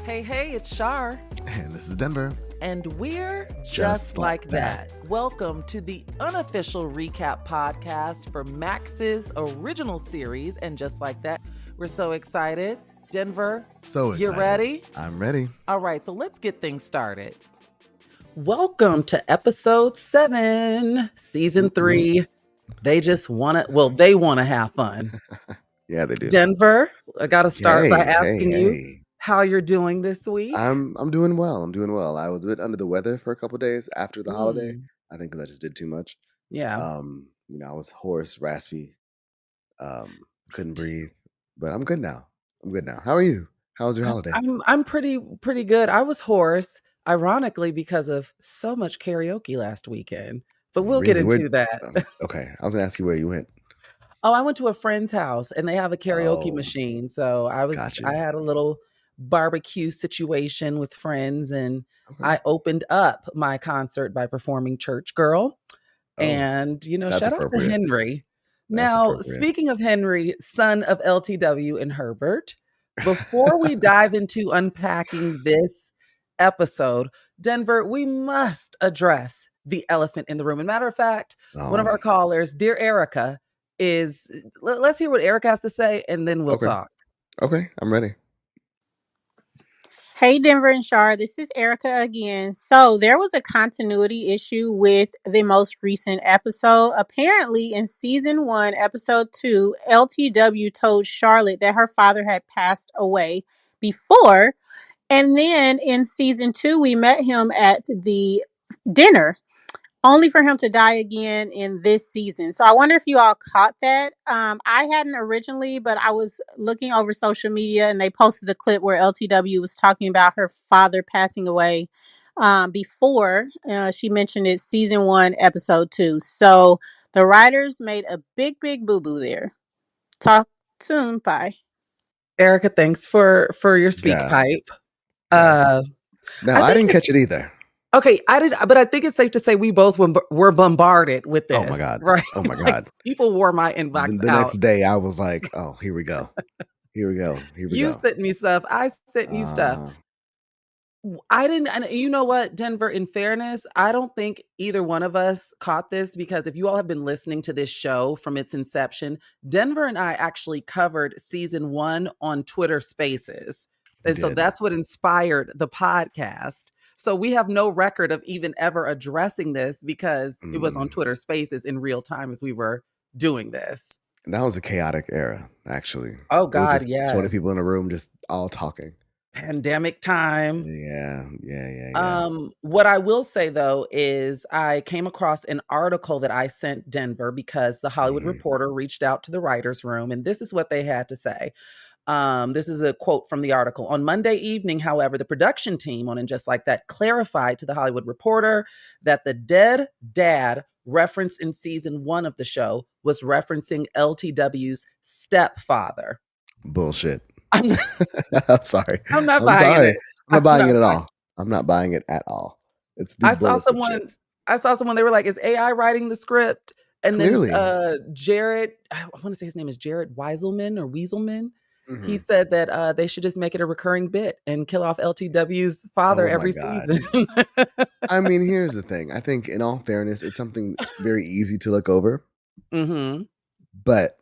Hey, it's Shar. And this is Denver. And we're just like that. Welcome to the unofficial recap podcast for Max's original series, and just like that. We're so excited. Denver, So excited. You ready? I'm ready. All right, so let's get things started. Welcome to episode 7, season 3. They just want to have fun. Yeah, they do. Denver, I got to start by asking you how you're doing this week. I'm doing well. I was a bit under the weather for a couple of days after the holiday. I think because I just did too much. Yeah. I was hoarse, raspy, couldn't breathe, but I'm good now. How are you? How was your holiday? I'm pretty good. I was hoarse, ironically, because of so much karaoke last weekend. But we'll get into that. Okay, I was gonna ask you where you went. Oh, I went to a friend's house and they have a karaoke machine. So I had a little barbecue situation with friends, and I opened up my concert by performing Church Girl. And, shout out to Henry. Now, speaking of Henry, son of LTW and Herbert, before we dive into unpacking this episode, Denver, we must address the elephant in the room. And matter of fact, one of our callers, dear Erica, let's hear what Erica has to say, and then we'll talk. Okay, I'm ready. Hey, Denver and Shar, this is Erica again. So there was a continuity issue with the most recent episode. Apparently, in season 1, episode 2, LTW told Charlotte that her father had passed away before. And then in season 2, we met him at the dinner, only for him to die again in this season. So I wonder if you all caught that. I hadn't originally, but I was looking over social media and they posted the clip where LTW was talking about her father passing away before. She mentioned it season 1, episode 2. So the writers made a big boo-boo there. Talk soon. Bye. Erica, thanks for your speak pipe. Yes. No, I didn't catch it either. Okay, I did, but I think it's safe to say we both were bombarded with this. Oh my god! Right? Oh my god! People wore my inbox. The next day, I was like, "Oh, here we go. You sent me stuff. I sent you stuff. I didn't. And you know what, Denver? In fairness, I don't think either one of us caught this, because if you all have been listening to this show from its inception, Denver and I actually covered season 1 on Twitter Spaces, and so that's what inspired the podcast. So we have no record of even ever addressing this, because it was on Twitter Spaces in real time as we were doing this. That was a chaotic era, actually. Oh God, yes. 20 people in a room just all talking. Pandemic time. Yeah. What I will say, though, is I came across an article that I sent Denver because the Hollywood Reporter reached out to the writer's room, and this is what they had to say. This is a quote from the article. On Monday evening, however, the production team on And Just Like That clarified to the Hollywood Reporter that the dead dad referenced in season 1 of the show was referencing LTW's stepfather. Bullshit. I'm sorry. I'm not buying it. I'm not buying it at all. I'm not buying it at all. It's I saw someone, they were like, is AI writing the script? And Clearly. Then Jared, I want to say his name is Jared Wieselman or Wieselman. He said that they should just make it a recurring bit and kill off LTW's father every season. I mean, here's the thing. I think, in all fairness, it's something very easy to look over. But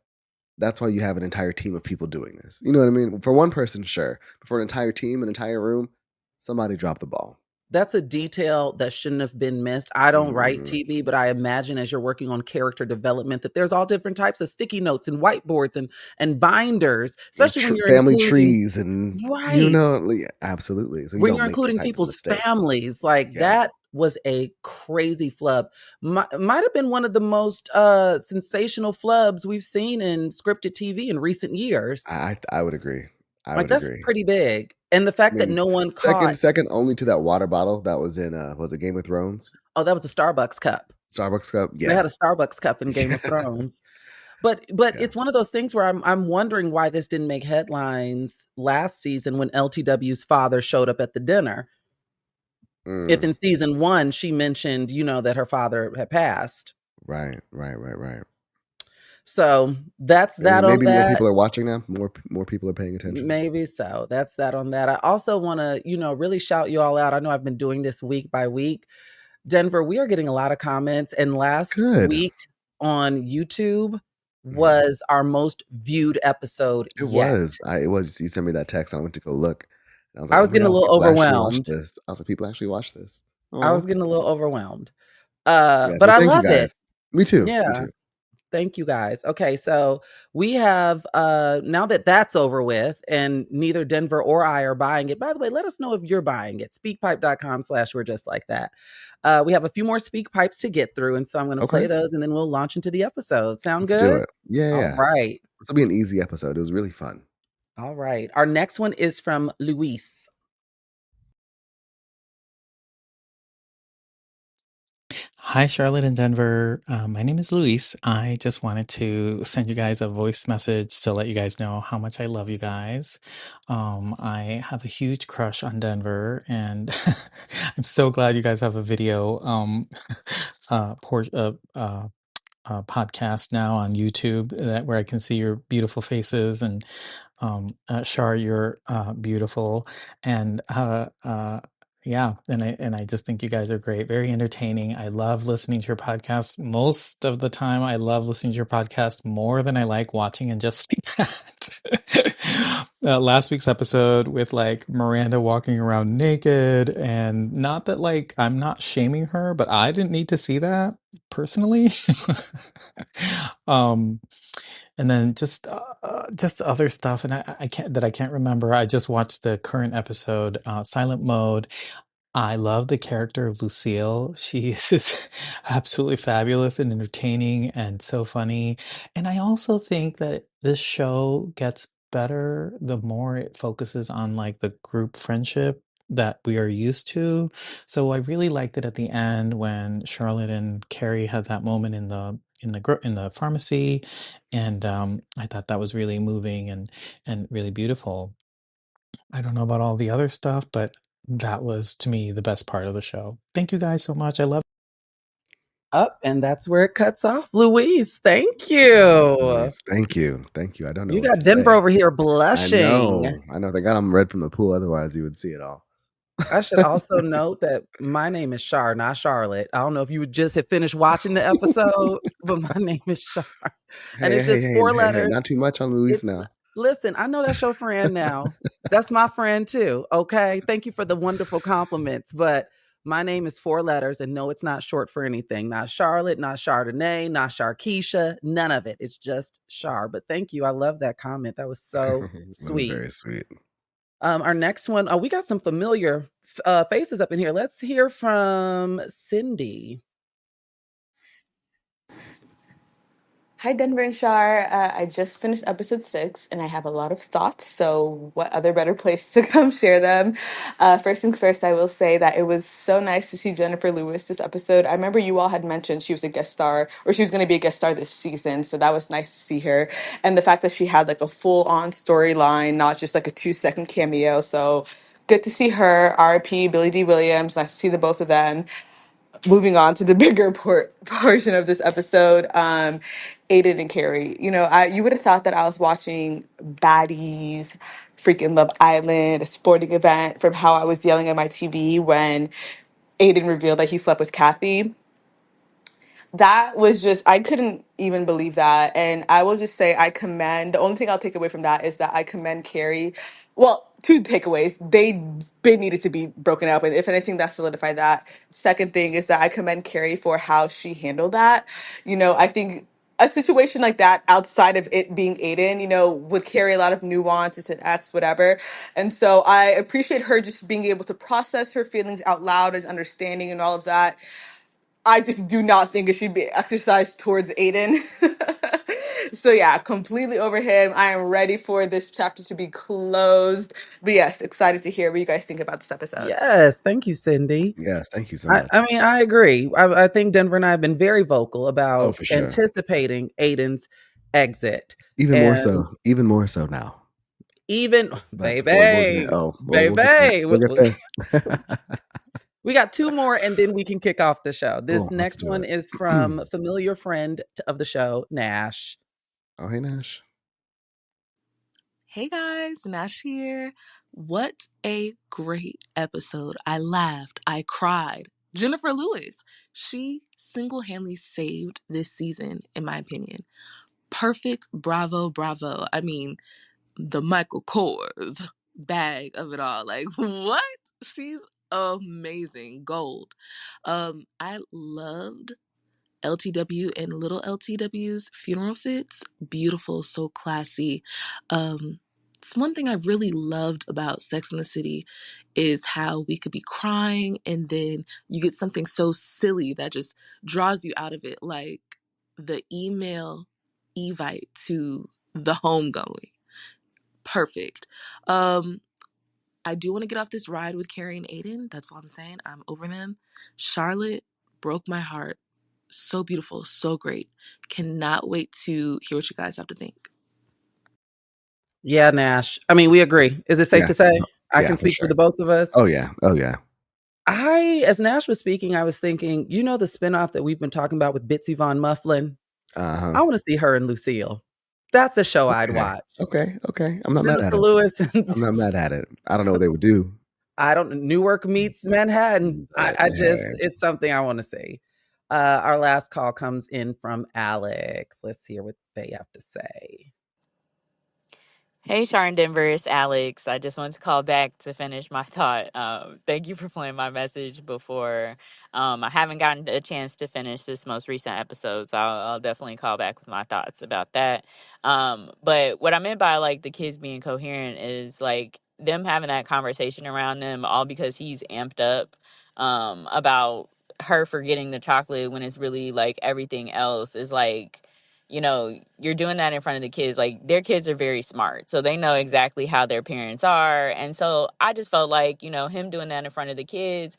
that's why you have an entire team of people doing this. You know what I mean? For one person, sure. But for an entire team, an entire room, somebody dropped the ball. That's a detail that shouldn't have been missed. I don't write TV, but I imagine as you're working on character development that there's all different types of sticky notes and whiteboards and binders, especially when you're family trees and absolutely. So when you're including people's families, that was a crazy flub. Might have been one of the most sensational flubs we've seen in scripted TV in recent years. I would agree. That's pretty big. And the fact that no one caught. Second only to that water bottle that was in, was it Game of Thrones? Oh, that was a Starbucks cup. Starbucks cup, yeah. They had a Starbucks cup in Game of Thrones. But it's one of those things where I'm wondering why this didn't make headlines last season when LTW's father showed up at the dinner. If in season 1 she mentioned, that her father had passed. Right. So that's that on maybe more that. people are watching now. More people are paying attention. Maybe so. That's that on that. I also want to, really shout you all out. I know I've been doing this week by week. Denver, we are getting a lot of comments. And last week on YouTube was our most viewed episode yet. It was. You sent me that text. I went to go look. And I was like, I oh was my getting a God, little people actually watch overwhelmed. this. I was like, people actually watch this. Aww. I was getting a little overwhelmed. Yeah, But so I thank you love guys. it. Me too. Yeah. Me too. Thank you guys. Okay, so we have now that that's over with and neither Denver or I are buying it. By the way, let us know if you're buying it. Speakpipe.com/we're just like that. We have a few more speak pipes to get through, and so I'm going to play those and then we'll launch into the episode. Sound Let's good? do it. Yeah. All right. This will be an easy episode. It was really fun. All right. Our next one is from Luis. Hi, Charlotte and Denver. My name is Luis. I just wanted to send you guys a voice message to let you guys know how much I love you guys. I have a huge crush on Denver, and I'm so glad you guys have a video podcast now on YouTube where I can see your beautiful faces and Shar, you're beautiful, and yeah, and I just think you guys are great, very entertaining. I love listening to your podcast. Most of the time, I love listening to your podcast more than I like watching and just like that. Last week's episode with like Miranda walking around naked, and not that like I'm not shaming her, but I didn't need to see that personally. um and then just other stuff, and I can't remember. I just watched the current episode, Silent Mode. I love the character of Lucille. She is just absolutely fabulous and entertaining and so funny. And I also think that this show gets better the more it focuses on like the group friendship that we are used to. So I really liked it at the end when Charlotte and Carrie had that moment in the pharmacy, and I thought that was really moving and really beautiful. I don't know about all the other stuff, but that was to me the best part of the show. Thank you guys so much. I love Up, and that's where it cuts off. Louise, thank you. Luis, thank you. I don't know You what got to Denver say. over here blushing. I know. They got him red from the pool. Otherwise, you would see it all. I should also note that my name is Shar, not Charlotte. I don't know if you would just have finished watching the episode, but my name is Shar. And it's just 4 letters. Not too much on Luis now. Listen, I know that's your friend now. That's my friend too. Okay. Thank you for the wonderful compliments. But my name is 4 letters, and no, it's not short for anything. Not Charlotte, not Chardonnay, not Sharkeisha, none of it. It's just Shar. But thank you. I love that comment. That was so sweet. Very sweet. Our next one, we got some familiar faces up in here. Let's hear from Cindy. Hi, Denver and Shar. I just finished episode 6 and I have a lot of thoughts. So, what other better place to come share them? First things first, I will say that it was so nice to see Jennifer Lewis this episode. I remember you all had mentioned she was a guest star, or she was going to be a guest star this season. So, that was nice to see her. And the fact that she had like a full on storyline, not just like a 2-second cameo. So, good to see her. RP, Billy D. Williams. Nice to see the both of them. Moving on to the bigger portion of this episode, Aiden and Carrie. You would have thought that I was watching Baddies, freaking Love Island, a sporting event, from how I was yelling at my TV when Aiden revealed that he slept with Kathy. That was just, I couldn't even believe that. And I will just say, the only thing I'll take away from that is that I commend Carrie. Well, two takeaways. They needed to be broken up. And if anything, that solidified that. Second thing is that I commend Carrie for how she handled that. I think a situation like that outside of it being Aiden, would carry a lot of nuance. It's an ex, whatever. And so I appreciate her just being able to process her feelings out loud and understanding and all of that. I just do not think it should be exercised towards Aiden. So yeah, completely over him. I am ready for this chapter to be closed. But yes, excited to hear what you guys think about this episode. Yes, thank you, Cindy. Yes, thank you so much. I mean, I agree. I think Denver and I have been very vocal about for sure. anticipating Aiden's exit. Even more so now. Even, But baby, we'll get there. We got 2 more, and then we can kick off the show. This Cool, next one is from familiar friend of the show, Nash. Oh, hey, Nash. Hey guys, Nash here. What a great episode. I laughed. I cried. Jennifer Lewis, she single-handedly saved this season, in my opinion. Perfect. Bravo, bravo. I mean, the Michael Kors bag of it all. Like, what? She's amazing. Gold. I loved LTW and little LTW's funeral fits. Beautiful, so classy. It's one thing I really loved about Sex and the City is how we could be crying and then you get something so silly that just draws you out of it, like the email evite to the homegoing. Perfect. I do want to get off this ride with Carrie and Aiden. That's all I'm saying. I'm over them. Charlotte broke my heart. So beautiful, so great. Cannot wait to hear what you guys have to think. Yeah, Nash. I mean, we agree. Is it safe to say? I can speak for the both of us. Oh, yeah. Oh, yeah. As Nash was speaking, I was thinking, the spinoff that we've been talking about with Bitsy Von Mufflin? Uh-huh. I want to see her and Lucille. That's a show I'd watch. Okay. I'm not mad at it. Lewis I'm not mad at it. I don't know what they would do. Newark meets Manhattan. It's something I want to see. Our last call comes in from Alex. Let's hear what they have to say. Hey, Shar in Denver, it's Alex. I just wanted to call back to finish my thought. Thank you for playing my message before. I haven't gotten a chance to finish this most recent episode, so I'll definitely call back with my thoughts about that. But what I meant by like the kids being coherent is like them having that conversation around them, all because he's amped up about her forgetting the chocolate when it's really like everything else is like, you're doing that in front of the kids. Like, their kids are very smart, so they know exactly how their parents are. And so I just felt like, him doing that in front of the kids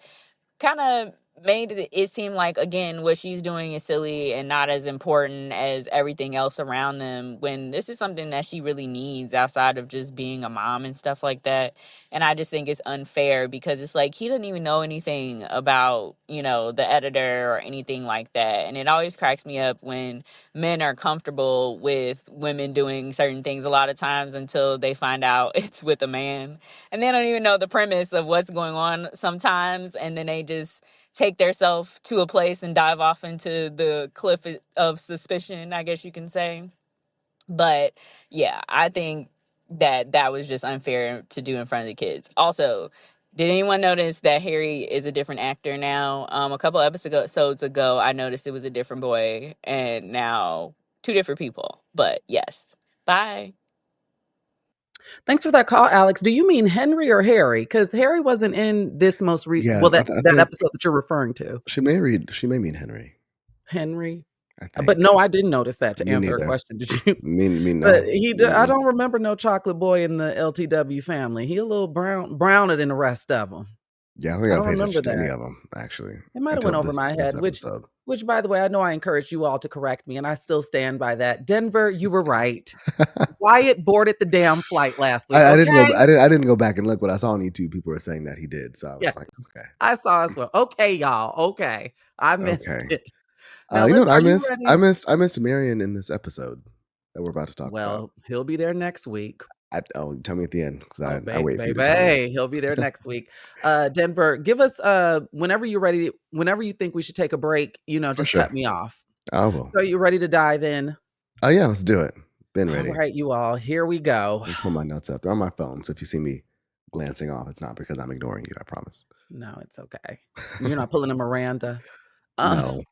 kind of made it seem like, again, what she's doing is silly and not as important as everything else around them, when this is something that she really needs outside of just being a mom and stuff like that. And I just think it's unfair because it's like he doesn't even know anything about, the editor or anything like that. And it always cracks me up when men are comfortable with women doing certain things a lot of times until they find out it's with a man, and they don't even know the premise of what's going on sometimes, and then they just take themselves to a place and dive off into the cliff of suspicion, I guess you can say. But yeah, I think that was just unfair to do in front of the kids. Also, did anyone notice that Harry is a different actor now? A couple episodes ago, I noticed it was a different boy, and now two different people. But yes, bye. Thanks for that call, Alex. Do you mean Henry or Harry? Because Harry wasn't in this most recent. That episode that you're referring to. She may mean Henry. Henry. But no, I didn't notice that to answer her question. Did you? Me no. But I don't remember no chocolate boy in the LTW family. He a little browner than the rest of them. Yeah, I don't think I paid attention to any of them, actually. It might have went over my head, which, by the way, I know I encouraged you all to correct me, and I still stand by that. Denver, you were right. Wyatt boarded the damn flight last week. I didn't go back and look, but I saw on YouTube people were saying that he did. So I was like, okay. I saw as well. Okay, y'all. Okay. I missed it. Now, you know what I missed? I missed Marion in this episode that we're about to talk about. Well, he'll be there next week. Tell me at the end, because I wait for you to tell me. He'll be there next week. Denver, give us whenever you're ready, whenever you think we should take a break, just cut me off. I will. So you ready to dive in? Oh yeah, let's do it. Been ready. All right, you all. Here we go. Let me pull my notes up. They're on my phone, so if you see me glancing off, it's not because I'm ignoring you, I promise. No, it's okay. You're not pulling a Miranda. No.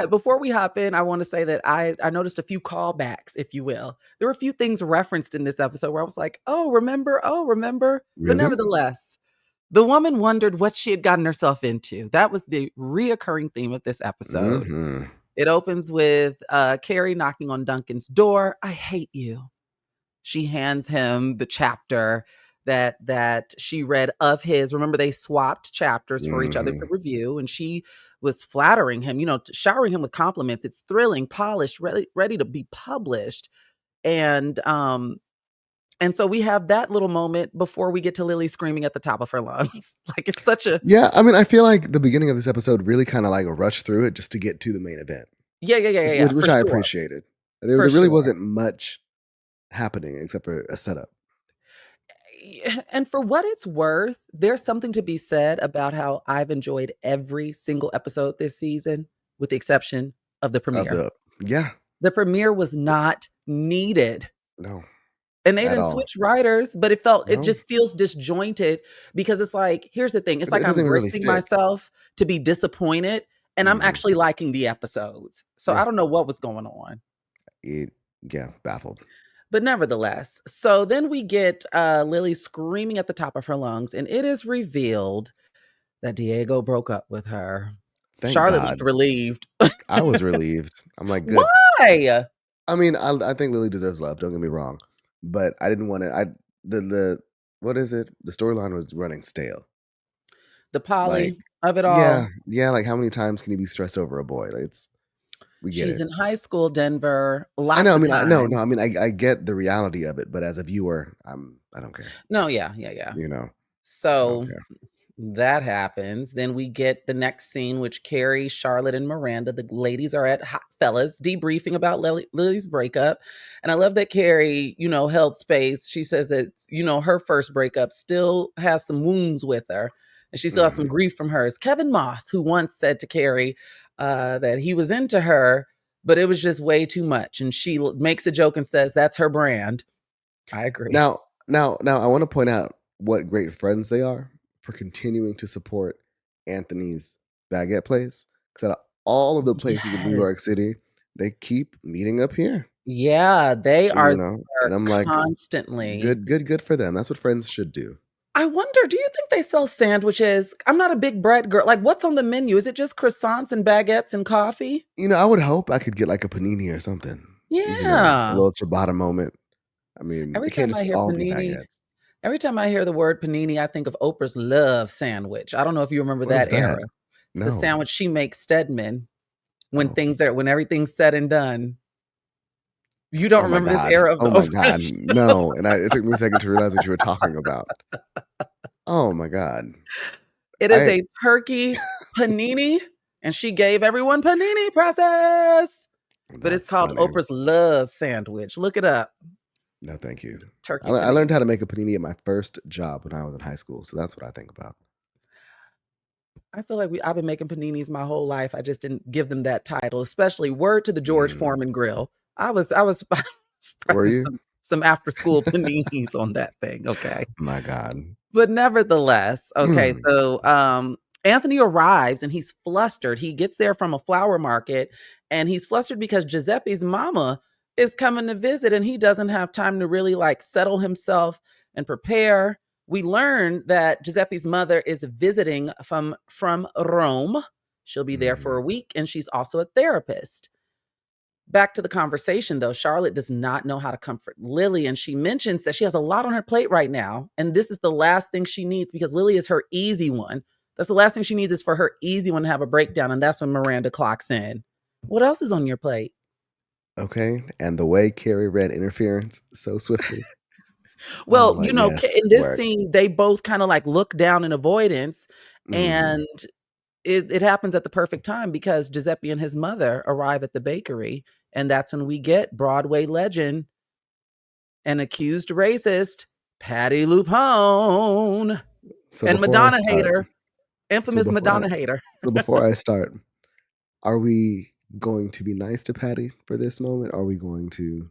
Before we hop in, I want to say that I noticed a few callbacks, if you will. There were a few things referenced in this episode where I was like, remember. Really? But nevertheless, the woman wondered what she had gotten herself into. That was the reoccurring theme of this episode. Mm-hmm. It opens with Carrie knocking on Duncan's door. I hate you. She hands him the chapter that she read of his. Remember, they swapped chapters for each other to review, and she was flattering him, showering him with compliments. It's thrilling, polished, ready to be published. And so we have that little moment before we get to Lily screaming at the top of her lungs. Like, it's such a... Yeah, I mean, I feel like the beginning of this episode really kind of like rushed through it just to get to the main event. Yeah. Which I appreciated. There really wasn't much happening except for a setup. And for what it's worth, there's something to be said about how I've enjoyed every single episode this season, with the exception of the premiere. The premiere was not needed. No. And they didn't switch writers, but it just feels disjointed because it's like, here's the thing. It's like I'm bracing myself to be disappointed and I'm actually liking the episodes. So I don't know what was going on. Baffled. But nevertheless, so then we get Lily screaming at the top of her lungs, and it is revealed that Diego broke up with her. Charlotte looked relieved. I was relieved. I'm like, good. Why? I mean, I think Lily deserves love. Don't get me wrong, but I didn't want to. What is it? The storyline was running stale. The poly of it all. Yeah. Like, how many times can you be stressed over a boy? Like, She's in high school, Denver. I know. I mean, I get the reality of it, but as a viewer, I don't care. No, yeah. You know. So that happens. Then we get the next scene, which Carrie, Charlotte, and Miranda, the ladies are at Hot Fellas debriefing about Lily's breakup. And I love that Carrie, held space. She says that, her first breakup still has some wounds with her. And she still has some grief from hers. Kevin Moss, who once said to Carrie that he was into her, but it was just way too much. And she makes a joke and says, that's her brand. I agree. Now, I want to point out what great friends they are for continuing to support Anthony's baguette place. Because out of all of the places in New York City, they keep meeting up here. Yeah, they are and I'm constantly. Good for them. That's what friends should do. I wonder, do you think they sell sandwiches? I'm not a big bread girl. Like, what's on the menu? Is it just croissants and baguettes and coffee? I would hope I could get like a panini or something. Yeah. A little ciabatta moment. I mean, every time I hear the word panini, I think of Oprah's Love Sandwich. I don't know if you remember that era. It's the sandwich she makes Stedman when everything's said and done. You don't remember this era of the Oprah God, no. And it took me a second to realize what you were talking about. Oh my God. It is a turkey panini, and she gave everyone panini process. But it's called Oprah's Love Sandwich. Look it up. No, thank you. Turkey. I learned how to make a panini at my first job when I was in high school. So that's what I think about. I feel like I've been making paninis my whole life. I just didn't give them that title, especially word to the George Foreman grill. I was pressing some after school paninis on that thing. Okay. My God. But nevertheless, okay. So Anthony arrives and he's flustered. He gets there from a flower market and he's flustered because Giuseppe's mama is coming to visit and he doesn't have time to really settle himself and prepare. We learn that Giuseppe's mother is visiting from Rome. She'll be there for a week and she's also a therapist. Back to the conversation, though, Charlotte does not know how to comfort Lily, and she mentions that she has a lot on her plate right now, and this is the last thing she needs because Lily is her easy one. That's the last thing she needs is for her easy one to have a breakdown, and that's when Miranda clocks in. What else is on your plate? Okay, and the way Carrie read interference so swiftly. Well, in this scene, they both kind of look down in avoidance, and it happens at the perfect time because Giuseppe and his mother arrive at the bakery, and that's when we get Broadway legend and accused racist Patti LuPone and Madonna hater, infamous Madonna hater. So before I start, are we going to be nice to Patti for this moment? Are we going to?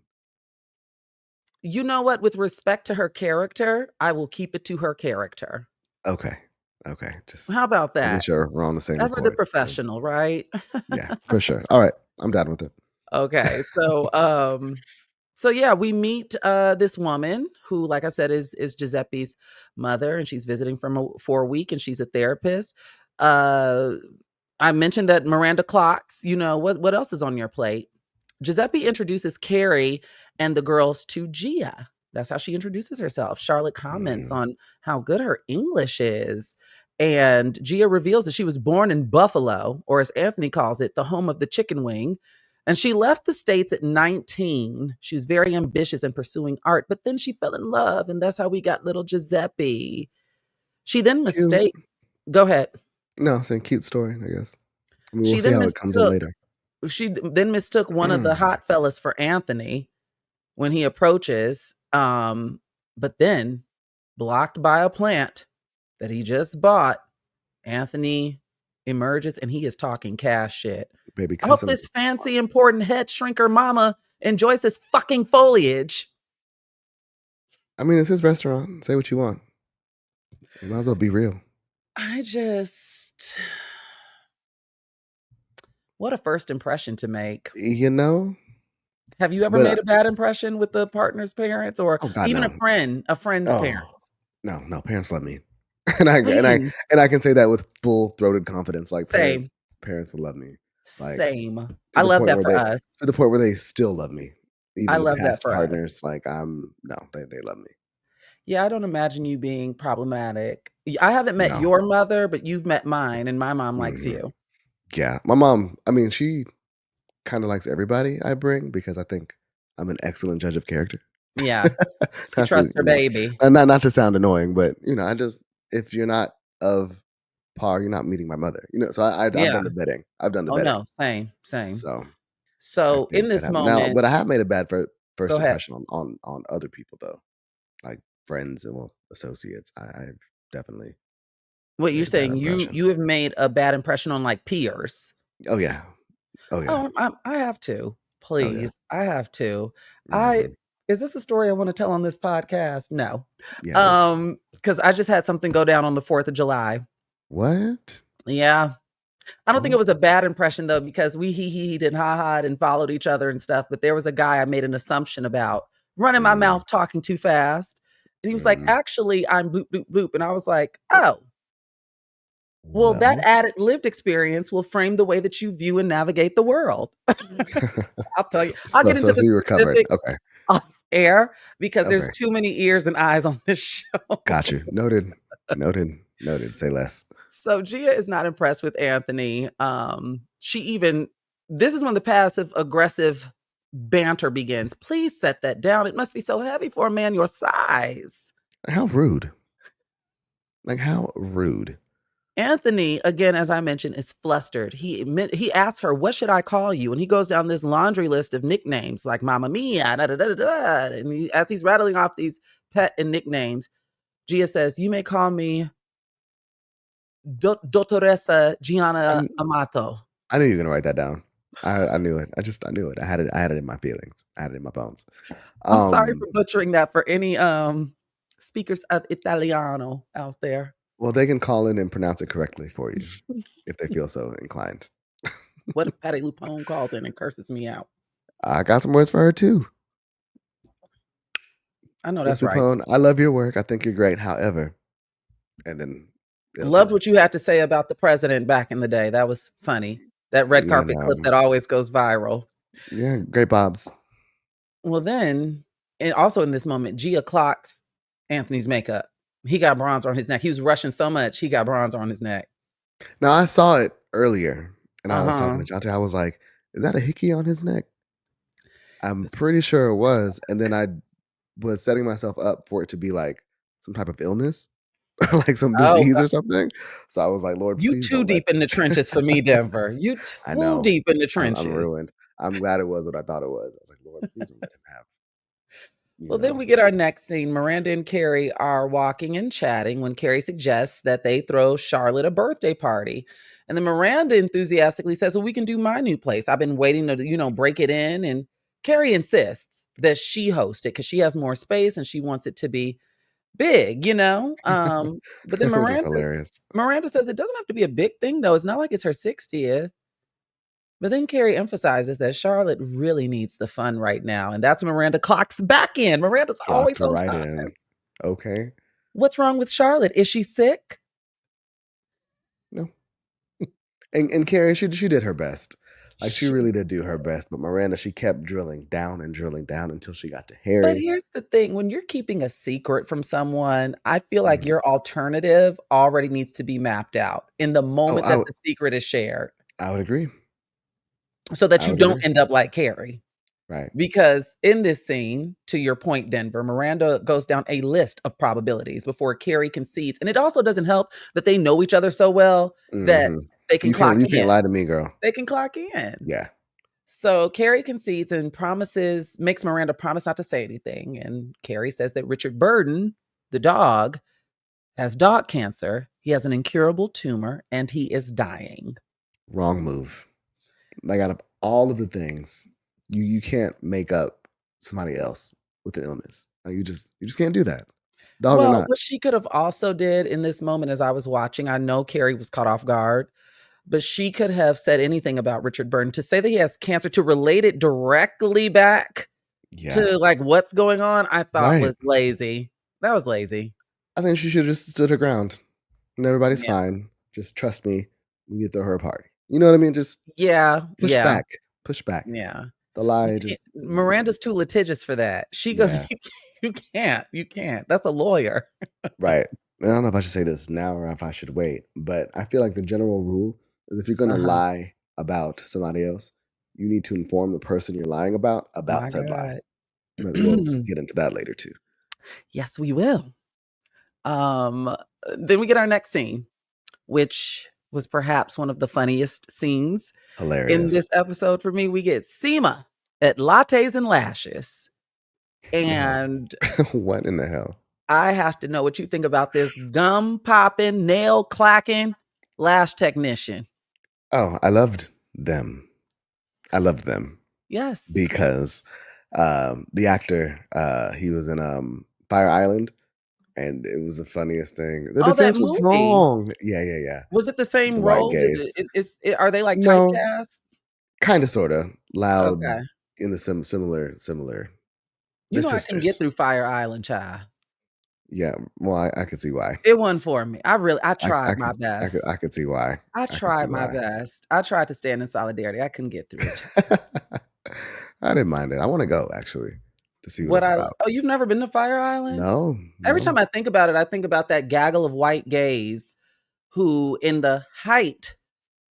You know what? With respect to her character, I will keep it to her character. Okay. Just how about that? Make sure we're on the same. Ever the professional, right? Yeah, for sure. All right, I'm done with it. Okay, so yeah, we meet this woman who, like I said, is Giuseppe's mother, and she's visiting for a week, and she's a therapist. I mentioned that Miranda clocks. What else is on your plate? Giuseppe introduces Carrie and the girls to Gia. That's how she introduces herself. Charlotte comments on how good her English is. And Gia reveals that she was born in Buffalo, or as Anthony calls it, the home of the chicken wing. And she left the States at 19. She was very ambitious in pursuing art, but then she fell in love, and that's how we got little Giuseppe. She then mistakes. Go ahead. No, it's a cute story, I guess. I mean, we'll see how it comes in later. she then mistook one of the hot fellas for Anthony when he approaches, but then blocked by a plant that he just bought, Anthony emerges and he is talking cash shit. Baby I hope cousin. this fancy, important head shrinker mama enjoys this fucking foliage. I mean, it's his restaurant. Say what you want. You might as well be real. What a first impression to make. You know? Have you ever made a bad impression with the partner's parents or even no. a friend's parents? No, parents love me. and I can say that with full-throated confidence. Like parents will love me. Like, same. I love that for us. To the point where they still love me. Even I love that for partners. Us. Like they love me. Yeah, I don't imagine you being problematic. I haven't met your mother, but you've met mine, and my mom likes you. Yeah, my mom, I mean, she kind of likes everybody I bring because I think I'm an excellent judge of character. Yeah, you trust her baby. Not to sound annoying, but if you're not of par, you're not meeting my mother. So I've done the vetting. I've done the vetting. No, same. So in this moment, now, but I have made a bad first impression on other people though, like friends and associates. I've definitely. What you're saying? You have made a bad impression on like peers. Oh yeah. I have to. Please, I have to. Is this a story I want to tell on this podcast? No. Yeah, because I just had something go down on the 4th of July. What? Yeah. I don't think it was a bad impression though, because we he and ha-ha'd and followed each other and stuff. But there was a guy I made an assumption about running my mouth, talking too fast. And he was like, actually, I'm bloop, bloop, bloop. And I was like, oh. Well, that added lived experience will frame the way that you view and navigate the world. I'll tell you. I'll get into the specifics off air because there's too many ears and eyes on this show. Got you. Noted. Say less. So Gia is not impressed with Anthony. This is when the passive aggressive banter begins. Please set that down. It must be so heavy for a man your size. How rude. Like how rude. Anthony, again, as I mentioned, is flustered. He asks her, what should I call you? And he goes down this laundry list of nicknames like Mamma Mia, da, da, da, da, da. And as he's rattling off these pet and nicknames, Gia says, you may call me Dottoressa Gianna Amato. I knew you were going to write that down. I knew it. I knew it. I had it in my feelings. I had it in my bones. I'm sorry for butchering that for any speakers of Italiano out there. Well, they can call in and pronounce it correctly for you if they feel so inclined. What if Patty Lupone calls in and curses me out? I got some words for her too. I know that's Ms. Lupone, right. I love your work. I think you're great. However, and then loved what you had to say about the president back in the day. That was funny. That red carpet clip that always goes viral. Yeah, great bobs. Well, then, and also in this moment, Gia clocks Anthony's makeup. He got bronzer on his neck. He was rushing so much, he got bronzer on his neck. Now, I saw it earlier, and I was talking to Jonte. I was like, is that a hickey on his neck? I'm pretty sure it was. And then I was setting myself up for it to be like some type of illness or like some disease or something. So I was like, Lord, you please too deep in the trenches for me, Denver. You too deep in the trenches. I'm ruined. I'm glad it was what I thought it was. I was like, Lord, please don't let him have. Well, then we get our next scene. Miranda and Carrie are walking and chatting when Carrie suggests that they throw Charlotte a birthday party. And then Miranda enthusiastically says, well, we can do my new place. I've been waiting to, break it in. And Carrie insists that she host it because she has more space and she wants it to be big, But then Miranda says it doesn't have to be a big thing, though. It's not like it's her 60th. But then Carrie emphasizes that Charlotte really needs the fun right now. And that's when Miranda clocks back in. Miranda's always on time. Okay. What's wrong with Charlotte? Is she sick? No. And Carrie, she did her best. Like she really did do her best. But Miranda, she kept drilling down until she got to Harry. But here's the thing. When you're keeping a secret from someone, I feel like your alternative already needs to be mapped out in the moment that the secret is shared. I would agree. So that you don't end up like Carrie. Right. Because in this scene, to your point, Denver, Miranda goes down a list of probabilities before Carrie concedes. And it also doesn't help that they know each other so well that they can clock in. You can't lie to me, girl. They can clock in. Yeah. So Carrie concedes and makes Miranda promise not to say anything. And Carrie says that Richard Burden, the dog, has dog cancer. He has an incurable tumor and he is dying. Wrong move. Like, out of all of the things, you can't make up somebody else with an illness. Like, you just can't do that. Dog or Well, not. what she could have also did in this moment as I was watching, I know Carrie was caught off guard, but she could have said anything about Richard Burton. To say that he has cancer, to relate it directly back to like what's going on, I thought was lazy. That was lazy. I think she should have just stood her ground. And everybody's Yeah. fine. Just trust me. We can throw her a party. You know what I mean? Just push back. Push back. Yeah. The lie just Miranda's too litigious for that. She goes, you can't. That's a lawyer. Right. I don't know if I should say this now or if I should wait, but I feel like the general rule is if you're going to lie about somebody else, you need to inform the person you're lying about said lie. But we'll get into that later too. Yes, we will. Then we get our next scene, which was perhaps one of the funniest scenes in this episode for me. We get Seema at Lattes and Lashes. And what in the hell? I have to know what you think about this gum popping, nail clacking lash technician. Oh, I loved them. Yes. Because the actor, he was in Fire Island, and it was the funniest thing. The defense was wrong. Yeah. Was it the same role? Are they like No, typecast? Kind of, sort of. Loud. Okay. In the similar. You know, I can get through Fire Island, child. Yeah, well, I could see why. It wasn't for me. I tried my best. I could see why. I tried my best. I tried to stand in solidarity. I couldn't get through it. I didn't mind it. I want to go, actually, to see what it's about. Oh, you've never been to Fire Island? No. Every time I think about it, I think about that gaggle of white gays who, in the height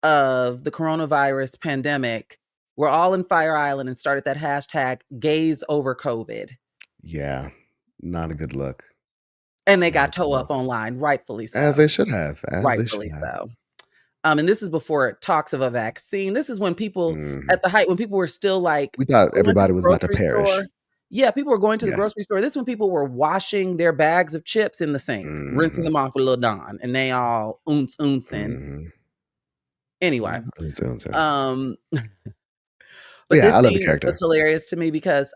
of the coronavirus pandemic, were all in Fire Island and started that hashtag gays over COVID. Yeah, not a good look. And they got toe up online, rightfully so. As they should have. Rightfully so. And this is before talks of a vaccine. This is when people, at the height, when people were still like... We thought everybody was about to perish. Store. Yeah, people were going to the grocery store. This is when people were washing their bags of chips in the sink, rinsing them off with Lil Don, and they all oonsing. Anyway. But yeah, this I love the scene character. was hilarious to me because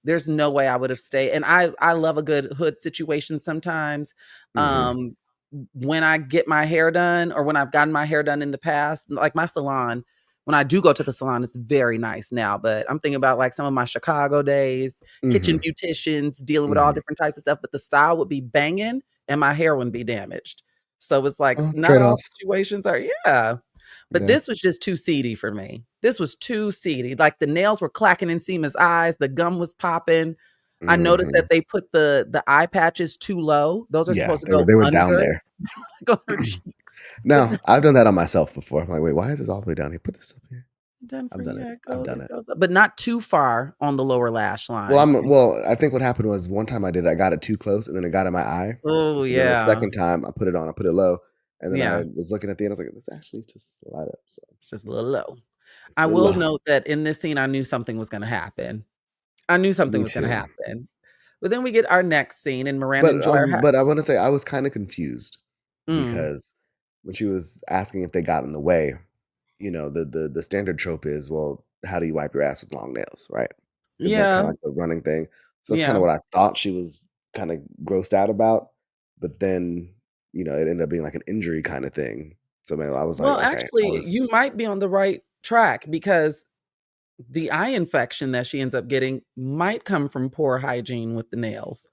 there's no way I would have stayed. And I love a good hood situation sometimes. When I get my hair done, or when I've gotten my hair done in the past, like my salon, when I do go to the salon, it's very nice now. But I'm thinking about like some of my Chicago days, kitchen beauticians, dealing with all different types of stuff. But the style would be banging and my hair wouldn't be damaged. So it's like not all situations are, But this was just too seedy for me. This was too seedy. Like the nails were clacking in Seema's eyes. The gum was popping. I noticed that they put the eye patches too low. Those are supposed to go they were under, down there. on her cheeks. No, I've done that on myself before. I'm like, wait, why is this all the way down here? Put this up here. I've done it. But not too far on the lower lash line. Well, I think what happened was one time I did it, I got it too close and then it got in my eye. Oh, yeah. The second time I put it on, I put it low. And then I was looking at the end, I was like, this actually just slide up. So it's just a little low. I will note that in this scene, I knew something was going to happen. But then we get our next scene, and Miranda and Joy are but I want to say I was kind of confused because when she was asking if they got in the way, you know, the standard trope is, well, how do you wipe your ass with long nails, right? Isn't that kind of like the running thing? So that's kind of what I thought she was kind of grossed out about. But then, you know, it ended up being like an injury kind of thing. So man, I was like, okay, actually, you might be on the right track because the eye infection that she ends up getting might come from poor hygiene with the nails.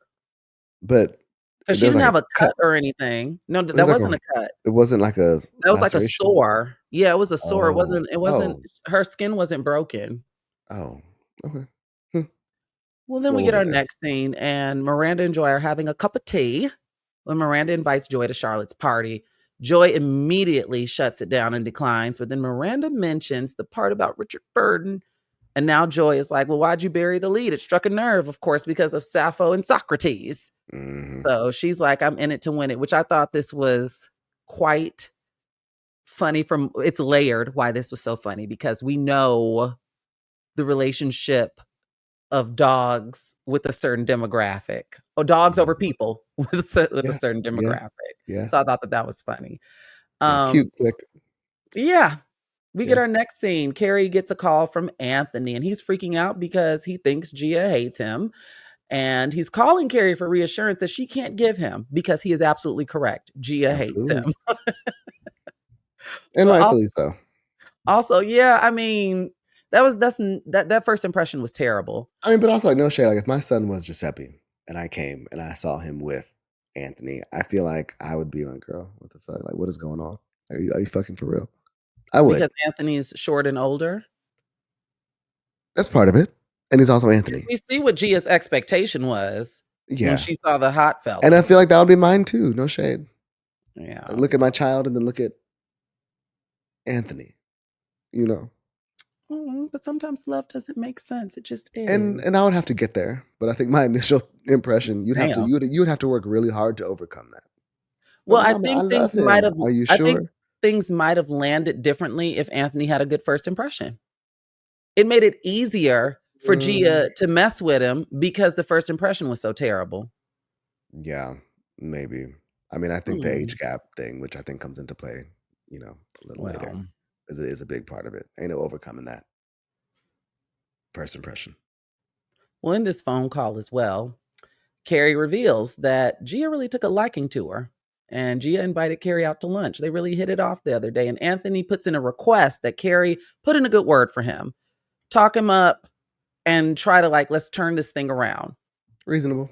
But because she didn't have a cut or anything. No, that wasn't a cut. It wasn't like a. That was like a sore. Yeah, it was a sore. It wasn't. Her skin wasn't broken. Oh, okay. Well, then we get our next scene, and Miranda and Joy are having a cup of tea when Miranda invites Joy to Charlotte's party. Joy immediately shuts it down and declines, but then Miranda mentions the part about Richard Burden, and now Joy is like, well, why'd you bury the lead? It struck a nerve, of course, because of Sappho and Socrates. So she's like, I'm in it to win it, which I thought this was quite funny it's layered why this was so funny, because we know the relationship of dogs with a certain demographic, or dogs over people with a certain demographic. Yeah. So I thought that was funny. Cute, quick. Yeah. We get our next scene. Carrie gets a call from Anthony, and he's freaking out because he thinks Gia hates him. And he's calling Carrie for reassurance that she can't give him, because he is absolutely correct. Gia hates him. And rightfully so. Also, yeah, I mean, that first impression was terrible. I mean, but also, like, no shade. Like, if my son was Giuseppe and I came and I saw him with Anthony, I feel like I would be like, girl, what the fuck? Like, what is going on? Are you fucking for real? I would. Because Anthony's short and older? That's part of it. And he's also Anthony. We see what Gia's expectation was when she saw the hot fella. And I feel like that would be mine too. No shade. Yeah. Like, look at my child and then look at Anthony, you know? But sometimes love doesn't make sense. It just is. And I would have to get there. But I think my initial impression, you'd have to work really hard to overcome that. Well, I think things might have. Are you sure? I think things might have landed differently if Anthony had a good first impression. It made it easier for Gia to mess with him because the first impression was so terrible. Yeah, maybe. I mean, I think the age gap thing, which I think comes into play, a little later, is a big part of it. Ain't no overcoming that first impression. Well, in this phone call as well, Carrie reveals that Gia really took a liking to her. And Gia invited Carrie out to lunch. They really hit it off the other day. And Anthony puts in a request that Carrie put in a good word for him. Talk him up and try to, let's turn this thing around. Reasonable.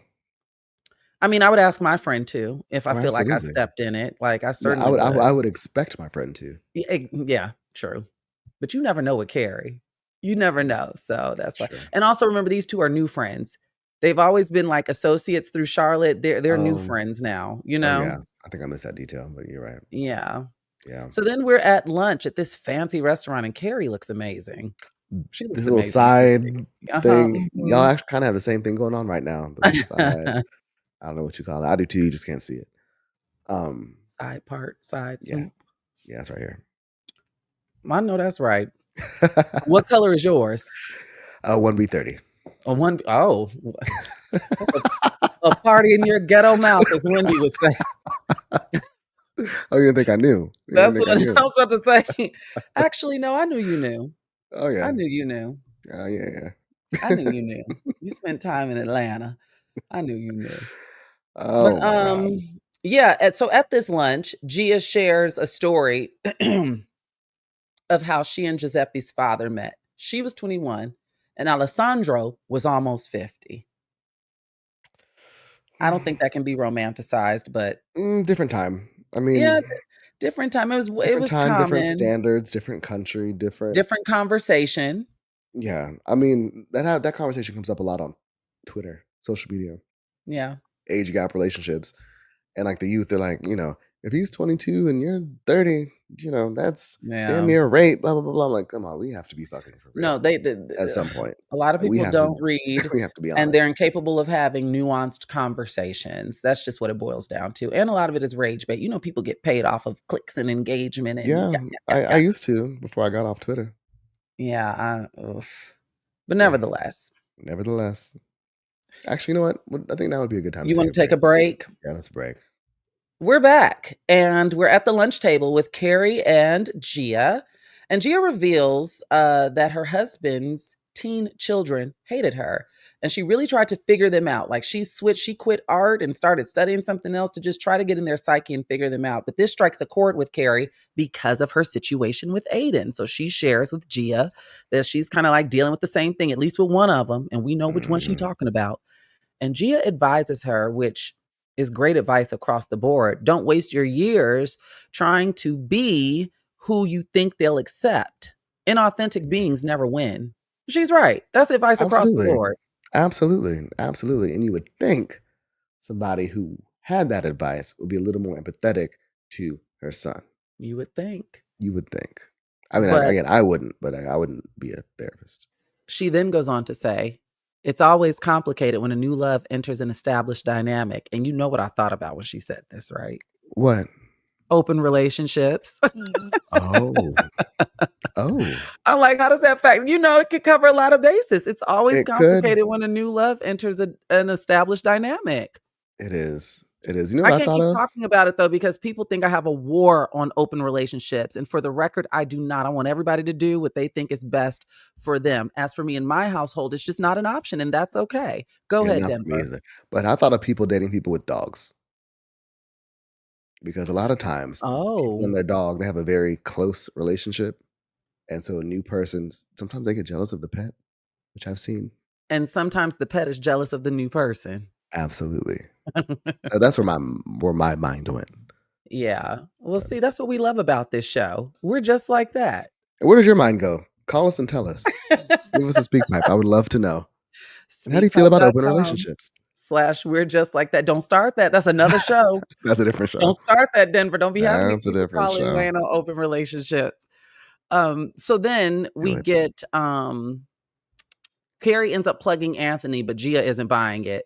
I mean, I would ask my friend too if I feel like I stepped in it. Like, I certainly would. I would expect my friend to. Yeah, true. But you never know with Carrie. You never know. So that's why. And also remember, these two are new friends. They've always been associates through Charlotte. They're new friends now, you know? Yeah, I think I missed that detail, but you're right. Yeah. Yeah. So then we're at lunch at this fancy restaurant, and Carrie looks amazing. She looks this little side thing. Y'all actually kind of have the same thing going on right now. The side, I don't know what you call it. I do too. You just can't see it. Side swoop. Yeah, that's right here. I know that's right. What color is yours? 1B30. A party in your ghetto mouth, as Wendy would say. Oh, you didn't think I knew? That's what I was about to say. Actually, no, I knew you knew. Oh, yeah. I knew you knew. Oh, yeah. I knew you knew. You spent time in Atlanta. I knew you knew. Oh, God. Yeah. So at this lunch, Gia shares a story of how she and Giuseppe's father met. She was 21 and Alessandro was almost 50. I don't think that can be romanticized, but different time. I mean, yeah, different time. It was time, common. different standards, different country, different conversation. Yeah, I mean that conversation comes up a lot on Twitter, social media. Yeah, age gap relationships, and the youth, they're like, if he's 22 and you're 30, that's damn near rape. Blah blah blah blah. I'm like, come on, we have to be fucking for real. No, they at some point. A lot of people don't read. We have to be honest, and they're incapable of having nuanced conversations. That's just what it boils down to. And a lot of it is rage bait. People get paid off of clicks and engagement. And I used to before I got off Twitter. Yeah, but nevertheless. Actually, you know what? I think that would be a good time. You want to take a break? Yeah, let's break. We're back, and we're at the lunch table with Carrie and Gia. And Gia reveals that her husband's teen children hated her. And she really tried to figure them out. She quit art and started studying something else to just try to get in their psyche and figure them out. But this strikes a chord with Carrie because of her situation with Aiden. So she shares with Gia that she's kind of dealing with the same thing, at least with one of them. And we know which one she's talking about. And Gia advises her, which is great advice across the board. Don't waste your years trying to be who you think they'll accept. Inauthentic beings never win. She's right. That's advice across the board. Absolutely. And you would think somebody who had that advice would be a little more empathetic to her son. You would think. I mean, again, I wouldn't, but I wouldn't be a therapist. She then goes on to say, it's always complicated when a new love enters an established dynamic. And you know what I thought about when she said this, right? What? open relationships. Oh. I'm like, how does that fact? It could cover a lot of bases. It's always It could. complicated when a new love enters an established dynamic. It is. It is. You know I what I can't thought keep of? talking about it though, because people think I have a war on open relationships. And for the record, I do not. I want everybody to do what they think is best for them. As for me in my household, it's just not an option, and that's okay. Go Yeah, ahead, not for me Denver. either. But I thought of people dating people with dogs. Because a lot of times, people Oh, and their dog, they have a very close relationship. And so a new person, sometimes they get jealous of the pet, which I've seen. and sometimes the pet is jealous of the new person. Absolutely. That's where my mind went. Yeah. Well, see, that's what we love about this show. We're just like that. Where does your mind go? Call us and tell us. Give us a speak pipe. I would love to know. And how do you feel about open relationships? speakpipe.com/we're just like that. Don't start that. That's another show. That's a different show. Don't start that, Denver. Don't be having these That's a people different calling show. weighing on open relationships. So then we get Carrie ends up plugging Anthony, but Gia isn't buying it.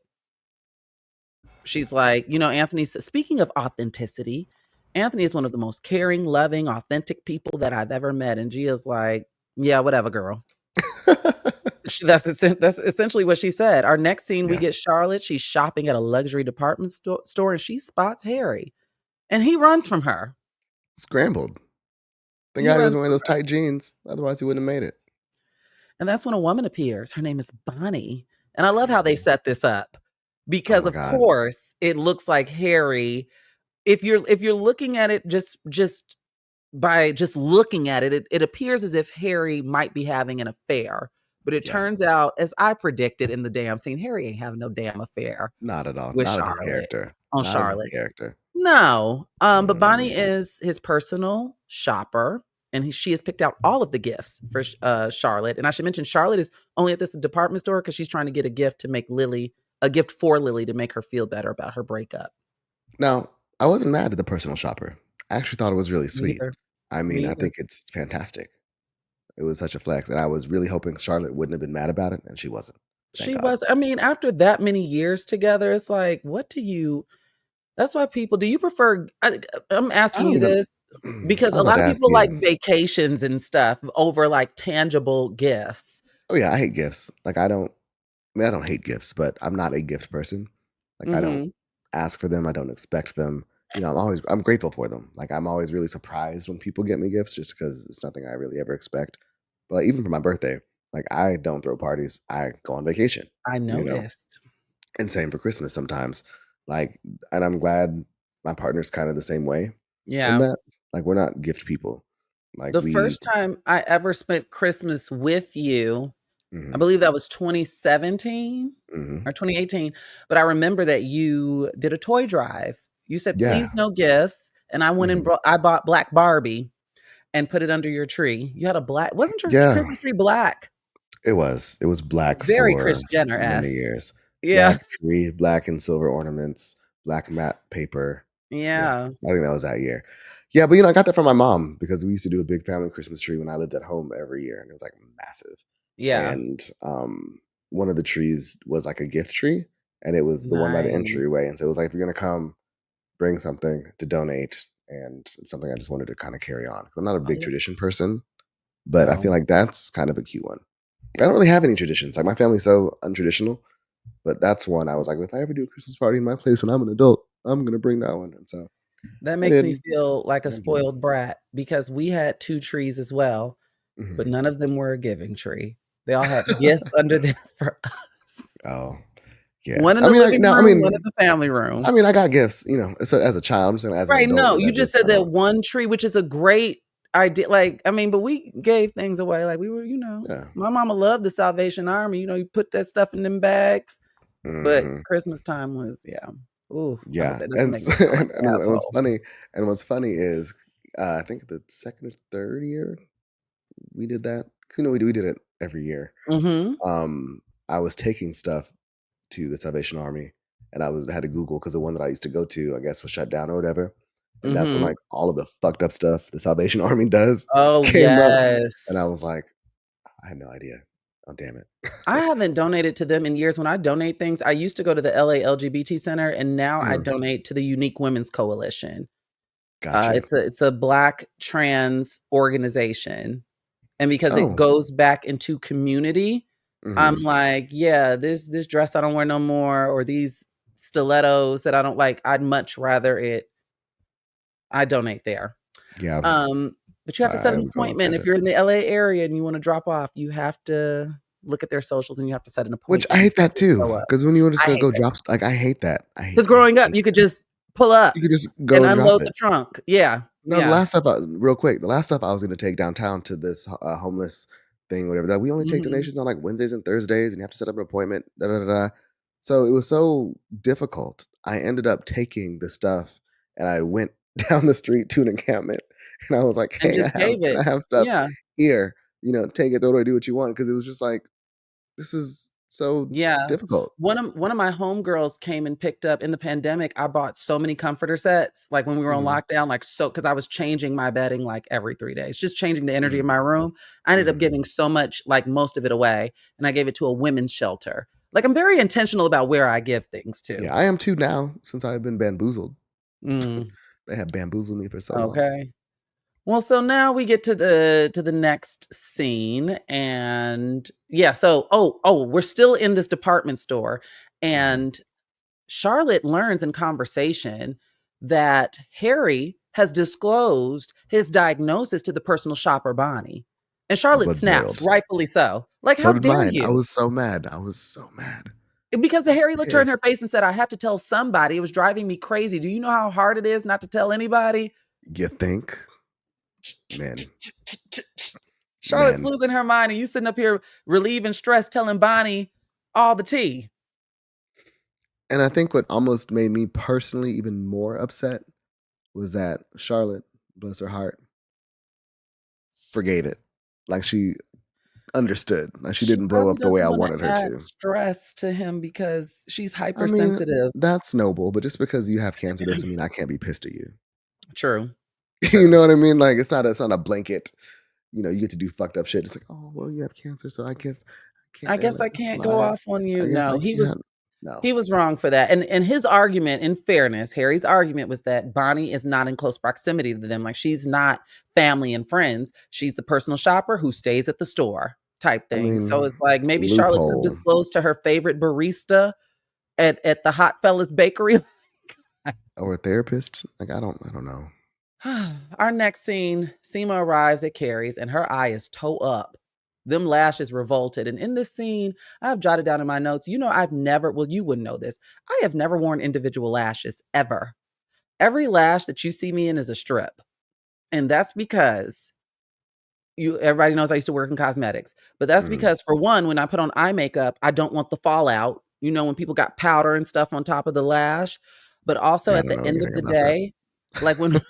She's like, Anthony says, speaking of authenticity, Anthony is one of the most caring, loving, authentic people that I've ever met. And Gia's like, yeah, whatever, girl. That's essentially what she said. Our next scene, we get Charlotte. She's shopping at a luxury department store and she spots Harry. And he runs from her. Scrambled. Thank God he wasn't wearing those tight jeans. Otherwise, he wouldn't have made it. And that's when a woman appears. Her name is Bonnie. And I love how they set this up. Because of course, it looks like Harry. If you're looking at it just by just looking at it, it appears as if Harry might be having an affair. But it turns out, as I predicted in the damn scene, Harry ain't having no damn affair. Not at all. With Not Charlotte. of his character. On Not Charlotte. of his character. No. But Bonnie is his personal shopper. And she has picked out all of the gifts for Charlotte. And I should mention, Charlotte is only at this department store because she's trying to get a gift to make a gift for Lily to make her feel better about her breakup. Now, I wasn't mad at the personal shopper. I actually thought it was really sweet. I mean, I think it's fantastic. It was such a flex. And I was really hoping Charlotte wouldn't have been mad about it. And she wasn't. She was. I mean, after that many years together, it's like, that's why people, do you prefer, I'm asking you this because a lot of people like vacations and stuff over like tangible gifts. Oh yeah, I hate gifts. Like I don't hate gifts, but I'm not a gift person. Like I don't ask for them. I don't expect them. I'm grateful for them. Like I'm always really surprised when people get me gifts just because it's nothing I really ever expect. But even for my birthday, like I don't throw parties. I go on vacation. I noticed. And same for Christmas sometimes. Like, and I'm glad my partner's kind of the same way. Yeah. In that, like, we're not gift people. Like the first time I ever spent Christmas with you, I believe that was 2017 or 2018. But I remember that you did a toy drive. You said, please no gifts. And I went and I bought Black Barbie and put it under your tree. You had a black, wasn't your Christmas tree black? It was black. Very for Kris Jenner-esque. many years. Yeah. Black tree, black and silver ornaments, black matte paper. Yeah. I think that was that year. Yeah, but I got that from my mom because we used to do a big family Christmas tree when I lived at home every year, and it was like massive. Yeah. And one of the trees was like a gift tree, and it was the one by the entryway. And so it was like, if you're gonna come, bring something to donate, and it's something I just wanted to kind of carry on because I'm not a big tradition person, but I feel like that's kind of a cute one. I don't really have any traditions. Like my family's so untraditional, but that's one I was like, if I ever do a Christmas party in my place when I'm an adult, I'm gonna bring that one. And so that makes me feel like a spoiled brat because we had 2 trees as well, but none of them were a giving tree. They all had gifts under them for us. Oh, yeah. One in the living room, one in the family room. I mean, I got gifts, as a child. I'm saying as an adult. No, you just said that one tree, which is a great idea. Like, I mean, but we gave things away. Like we were, my mama loved the Salvation Army. You put that stuff in them bags. But Christmas time was, ooh, yeah. And what's funny is, I think the second or third year we did that. We did it every year. I was taking stuff to the Salvation Army, and I had to Google because the one that I used to go to, I guess, was shut down or whatever. And that's when like all of the fucked up stuff the Salvation Army does came up, and I was like, I had no idea. Oh, damn it. I haven't donated to them in years. When I donate things, I used to go to the LA LGBT Center, and now I donate to the Unique Women's Coalition. Gotcha. It's a Black trans organization, and because it goes back into community, I'm like, yeah, this dress I don't wear no more, or these stilettos that I don't like. I'd much rather I donate there. Yeah. But you have to set an appointment. If you're in the LA area and you want to drop off, you have to look at their socials and you have to set an appointment. Which I hate that too. Because when you want to go drop, like, I hate that. Because growing up, you could just pull up. You could just go and and unload the trunk. Yeah. No, yeah. the last stuff, real quick, the last stuff I was going to take downtown to this homeless thing, whatever. That we only take donations on like Wednesdays and Thursdays, and you have to set up an appointment. Da, da, da, da. So it was so difficult. I ended up taking the stuff, and I went down the street to an encampment, and I was like, "Hey, I have stuff here. Take it, throw it, do what you want." Because it was just like, this is so difficult. One of my homegirls came and picked up in the pandemic. I bought so many comforter sets, like when we were on lockdown, because I was changing my bedding like every 3 days, just changing the energy of my room. I ended up giving so much, like most of it away, and I gave it to a women's shelter. Like, I'm very intentional about where I give things to. Yeah, I am too now, since I've been bamboozled. They have bamboozled me for so long. Okay. Well, so now we get to the next scene, and so we're still in this department store, and Charlotte learns in conversation that Harry has disclosed his diagnosis to the personal shopper Bonnie. And Charlotte snaps, rightfully so. Like, so how did dare mine. you? I was so mad. Because Harry looked her in her face and said, I had to tell somebody. It was driving me crazy. Do you know how hard it is not to tell anybody? You think? Man. Charlotte's losing her mind, and you sitting up here relieving stress, telling Bonnie all the tea. And I think what almost made me personally even more upset was that Charlotte, bless her heart, forgave it. Like, she understood. Like, she didn't blow up the way I wanted her to. Stress to him because she's hypersensitive. That's noble, but just because you have cancer doesn't mean I can't be pissed at you. True. You know what I mean? Like, it's not a blanket. You get to do fucked up shit. It's like, oh well, you have cancer, so I guess I can't go off on you. No, he was wrong for that. And his argument, in fairness, Harry's argument was that Bonnie is not in close proximity to them. Like, she's not family and friends. She's the personal shopper who stays at the store type thing. So it's like, maybe Charlotte could have disclosed to her favorite barista at the Hot Fellas Bakery. Or a therapist. Like, I don't know. Our next scene, Seema arrives at Carrie's and her eye is toe up. Them lashes revolted. And in this scene, I've jotted down in my notes, I've never, well, you wouldn't know this. I have never worn individual lashes, ever. Every lash that you see me in is a strip. And that's because everybody knows I used to work in cosmetics. But that's because, for one, when I put on eye makeup, I don't want the fallout. When people got powder and stuff on top of the lash. But also at the end of the day, like when...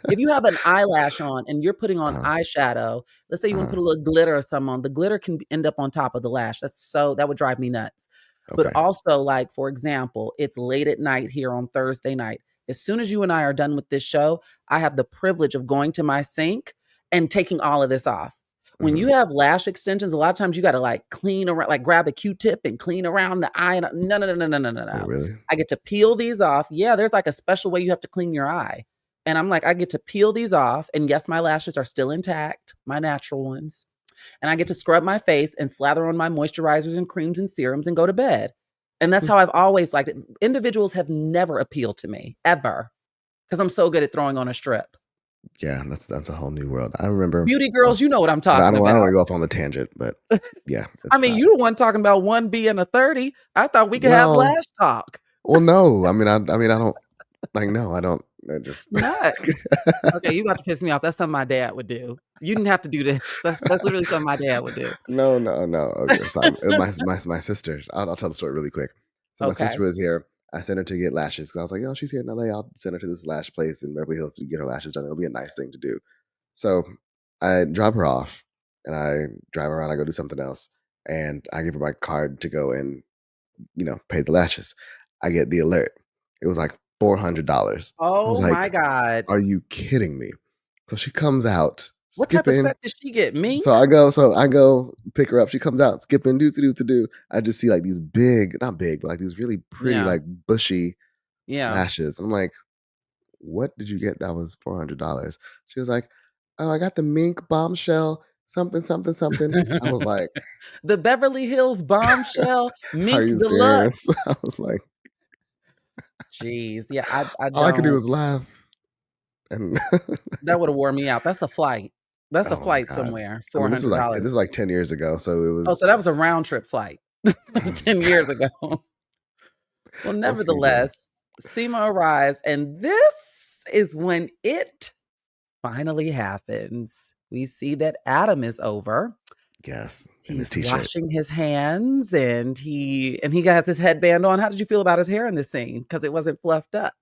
If you have an eyelash on and you're putting on eyeshadow, let's say you want to put a little glitter or something on, the glitter can end up on top of the lash. That would drive me nuts. Okay. But also, like, for example, it's late at night here on Thursday night. As soon as you and I are done with this show, I have the privilege of going to my sink and taking all of this off. When you have lash extensions, a lot of times you got to like clean around, like grab a Q-tip and clean around the eye. No. Oh, really? I get to peel these off. Yeah, there's like a special way you have to clean your eye. And I'm like, I get to peel these off. And yes, my lashes are still intact, my natural ones. And I get to scrub my face and slather on my moisturizers and creams and serums and go to bed. And that's how I've always liked it. Individuals have never appealed to me, ever. Because I'm so good at throwing on a strip. Yeah, that's a whole new world. I remember beauty girls, you know what I'm talking about. I don't want to go off on the tangent, but yeah. I mean, you the one talking about 1B and a 30. I thought we could have lash talk. Well, no. I don't. Like, no, I don't. I just not. Okay, you about to piss me off. That's something my dad would do. You didn't have to do this. That's literally something my dad would do. No. Okay, sorry. my sister. I'll tell the story really quick. So my sister was here. I sent her to get lashes because I was like, oh, she's here in LA. I'll send her to this lash place in Beverly Hills to get her lashes done. It'll be a nice thing to do. So I drop her off and I drive around. I go do something else, and I give her my card to go and pay the lashes. I get the alert. It was like $400. Oh my God. Are you kidding me? So she comes out. What type of set did she get? Me? So I go pick her up. She comes out, skipping, do. I just see like these big, not big, but like these really pretty, like bushy lashes. I'm like, what did you get that was $400? She was like, oh, I got the mink bombshell, something, something, something. I was like, the Beverly Hills bombshell are mink you deluxe. serious? I was like, jeez, yeah, I all I could do don't. was laugh. And That would have wore me out. That's a flight. That's a oh my flight God. somewhere. I mean, this $400. was like 10 years ago. So it Oh, was. so that was a round trip flight 10 years ago. Well, What can you do? nevertheless, Seema arrives, and this is when it finally happens. We see that Adam is over. Yes, in his He's t-shirt. washing his hands, and he has his headband on. How did you feel about his hair in this scene? Because it wasn't fluffed up.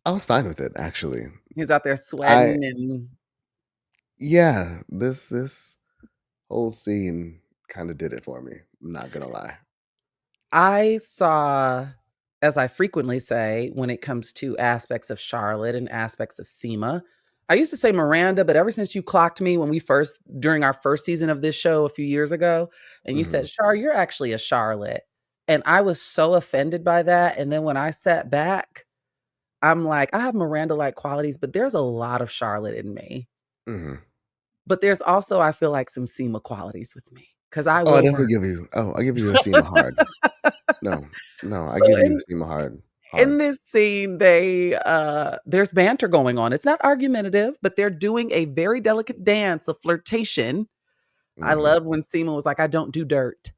I was fine with it, actually. He's out there sweating and yeah, this whole scene kind of did it for me. I'm not gonna lie. I saw, as I frequently say, when it comes to aspects of Charlotte and aspects of Seema, I used to say Miranda, but ever since you clocked me during our first season of this show a few years ago, and you said, Shar, you're actually a Charlotte. And I was so offended by that. And then when I sat back, I'm like, I have Miranda-like qualities, but there's a lot of Charlotte in me. But there's also, I feel like, some Seema qualities with me. Because I will definitely give you a Seema hard. No, I give you a Seema hard. In this scene, there's banter going on. It's not argumentative, but they're doing a very delicate dance of flirtation. I love when Seema was like, I don't do dirt.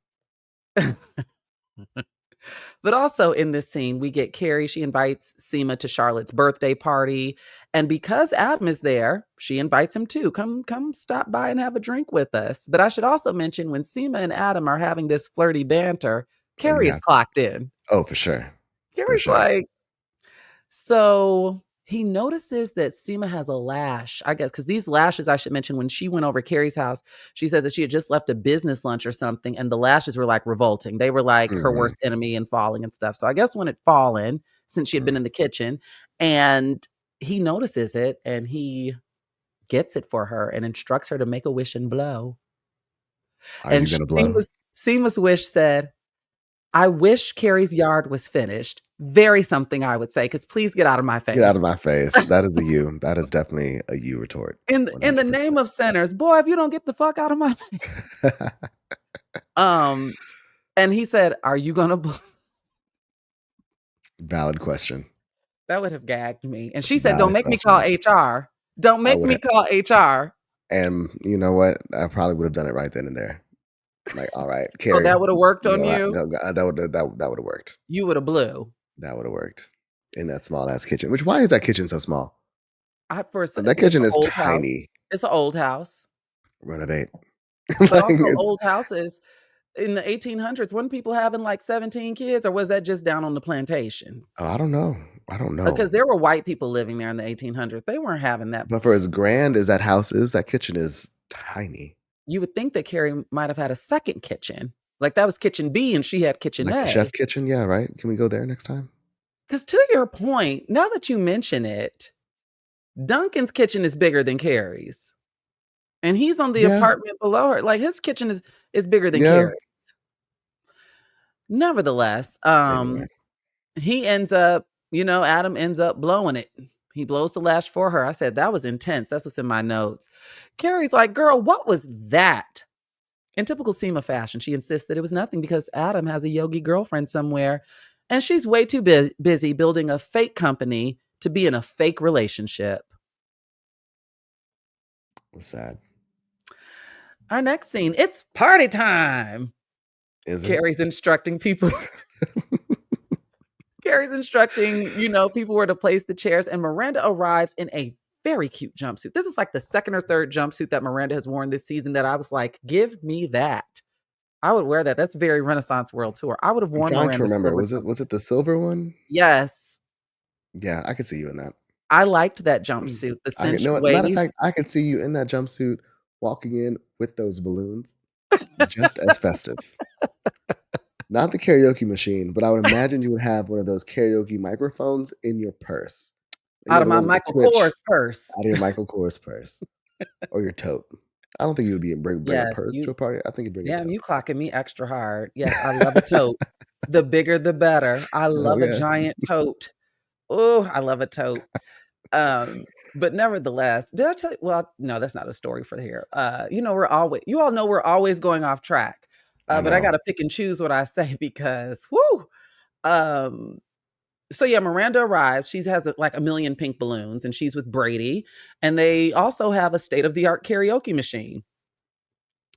But also in this scene, we get Carrie. She invites Seema to Charlotte's birthday party. And because Adam is there, she invites him too. Come stop by and have a drink with us. But I should also mention when Seema and Adam are having this flirty banter, Carrie is clocked in. Oh, for sure. Carrie's like, so he notices that Seema has a lash, I guess, because these lashes, I should mention, when she went over Carrie's house, she said that she had just left a business lunch or something, and the lashes were like revolting. They were like her worst enemy and falling and stuff. So I guess when it fallen, since she had been in the kitchen, and he notices it, and he gets it for her and instructs her to make a wish and blow. Are you going to blow? Seema's wish said, I wish Carrie's yard was finished. Very something, I would say, because please get out of my face. Get out of my face. That is a you. That is definitely a you retort. In the name of sinners, boy, if you don't get the fuck out of my face. And he said, are you going to... Valid question. That would have gagged me. And she said, don't make me call HR. Don't make me call HR. And you know what? I probably would have done it right then and there. Like, all right, Carrie. Oh, that would have worked on you? That would have worked. You would have blew. That would have worked in that small ass kitchen. Why is that kitchen so small? That kitchen is tiny. It's an old house. Renovate. But also old houses in the 1800s, weren't people having like 17 kids, or was that just down on the plantation? Oh, I don't know. Because there were white people living there in the 1800s. They weren't having that. But for as grand as that house is, that kitchen is tiny. You would think that Carrie might have had a second kitchen. Like that was kitchen B and she had kitchen A. The chef kitchen, yeah, right? Can we go there next time? Because to your point, now that you mention it, Duncan's kitchen is bigger than Carrie's. And he's on the apartment below her. Like his kitchen is bigger than Carrie's. Nevertheless, he ends up, Adam ends up blowing it. He blows the lash for her. I said, that was intense. That's what's in my notes. Carrie's like, girl, what was that? In typical Seema fashion, she insists that it was nothing because Adam has a yogi girlfriend somewhere, and she's way too busy building a fake company to be in a fake relationship. What's sad? Our next scene, it's party time. Is it? Carrie's instructing people. Carrie's instructing, people where to place the chairs, and Miranda arrives in a very cute jumpsuit. This is like the second or third jumpsuit that Miranda has worn this season that I was like, give me that. I would wear that. That's very Renaissance World Tour. I would have worn Miranda's. I'm trying to remember. Was it the silver one? Yes. Yeah, I could see you in that. I liked that jumpsuit. The cinched waist. Matter of fact, I could see you in that jumpsuit walking in with those balloons, just as festive. Not the karaoke machine, but I would imagine you would have one of those karaoke microphones in your purse. Out of my Michael Kors purse. Out of your Michael Kors purse. Or your tote. I don't think you would bring a purse to a party. I think you'd bring a tote. Yeah, you clocking me extra hard. Yes, I love a tote. The bigger, the better. I love a giant tote. Oh, I love a tote. But nevertheless, did I tell you? Well, no, that's not a story for here. You all know we're always going off track. I But I know. got to pick and choose what I say because, whoo. Um, so yeah, Miranda arrives. She has like a million pink balloons, and she's with Brady, and they also have a state of the art karaoke machine.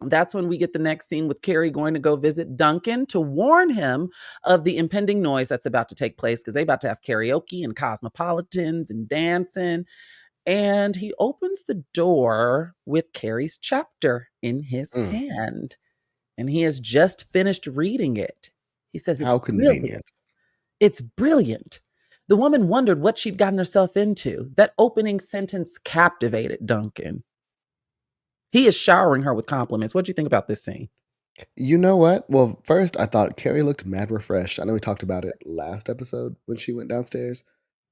That's when we get the next scene with Carrie going to go visit Duncan to warn him of the impending noise that's about to take place because they about to have karaoke and cosmopolitans and dancing. And he opens the door with Carrie's chapter in his hand. And he has just finished reading it. He says, "It's How brilliant. convenient. It's brilliant." The woman wondered what she'd gotten herself into. That opening sentence captivated Duncan. He is showering her with compliments. What do you think about this scene? You know what? Well, first, I thought Carrie looked mad refreshed. I know we talked about it last episode when she went downstairs.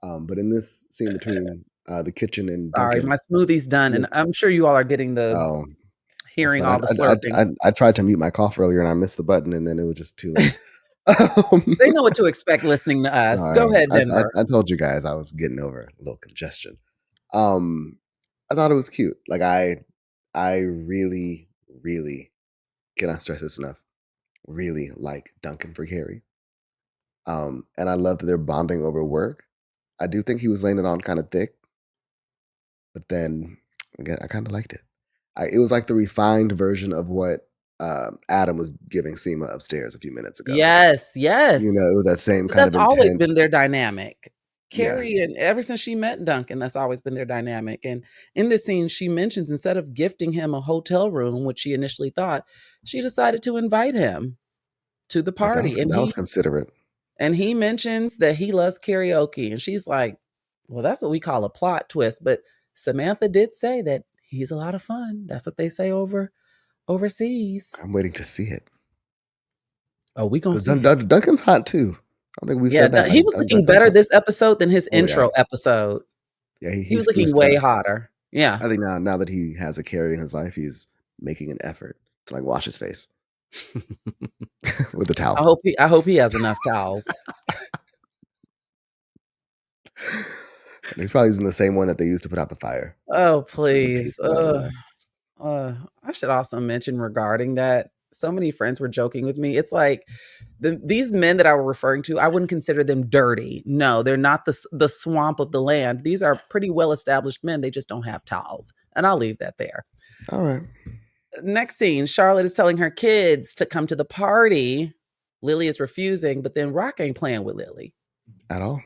But in this scene between the kitchen and Sorry, Duncan, my smoothie's she done, and looked. I'm sure you all are getting the Oh, that's hearing fine. all the slurping. I tried to mute my cough earlier and I missed the button, and then it was just too late. Um, They know what to expect listening to us. Sorry, Go ahead, Denver. I told you guys I was getting over a little congestion. I thought it was cute. Like I really, really cannot stress this enough. Really like Duncan for Carrie. And I love that they're bonding over work. I do think he was laying it on kind of thick, but then again, I kind of liked it. It was like the refined version of what Adam was giving Seema upstairs a few minutes ago. Yes, You know, yes. it was that same But kind that's of always intense. been their dynamic. Yeah, Carrie, and ever since she met Duncan, that's always been their dynamic. And in this scene, she mentions instead of gifting him a hotel room, which she initially thought, she decided to invite him to the yeah, party. that was considerate. And he mentions that he loves karaoke. And she's like, well, that's what we call a plot twist. But Samantha did say that he's a lot of fun. That's what they say overseas. I'm waiting to see it. Oh, we gonna Because see it. Duncan's hot too. I don't think we've Yeah, said that. he was looking better this episode than his Oh, yeah. intro episode. Yeah, He was he's looking spruced way up. hotter. Yeah. I think now that he has a Carrie in his life, he's making an effort to like wash his face with a towel. I hope he has enough towels. And he's probably using the same one that they used to put out the fire. Oh, The please. pink wax. I should also mention regarding that, so many friends were joking with me. It's like these men that I were referring to, I wouldn't consider them dirty. No, they're not the swamp of the land. These are pretty well-established men. They just don't have towels. And I'll leave that there. All right. Next scene, Charlotte is telling her kids to come to the party. Lily is refusing, but then Rock ain't playing with Lily At all.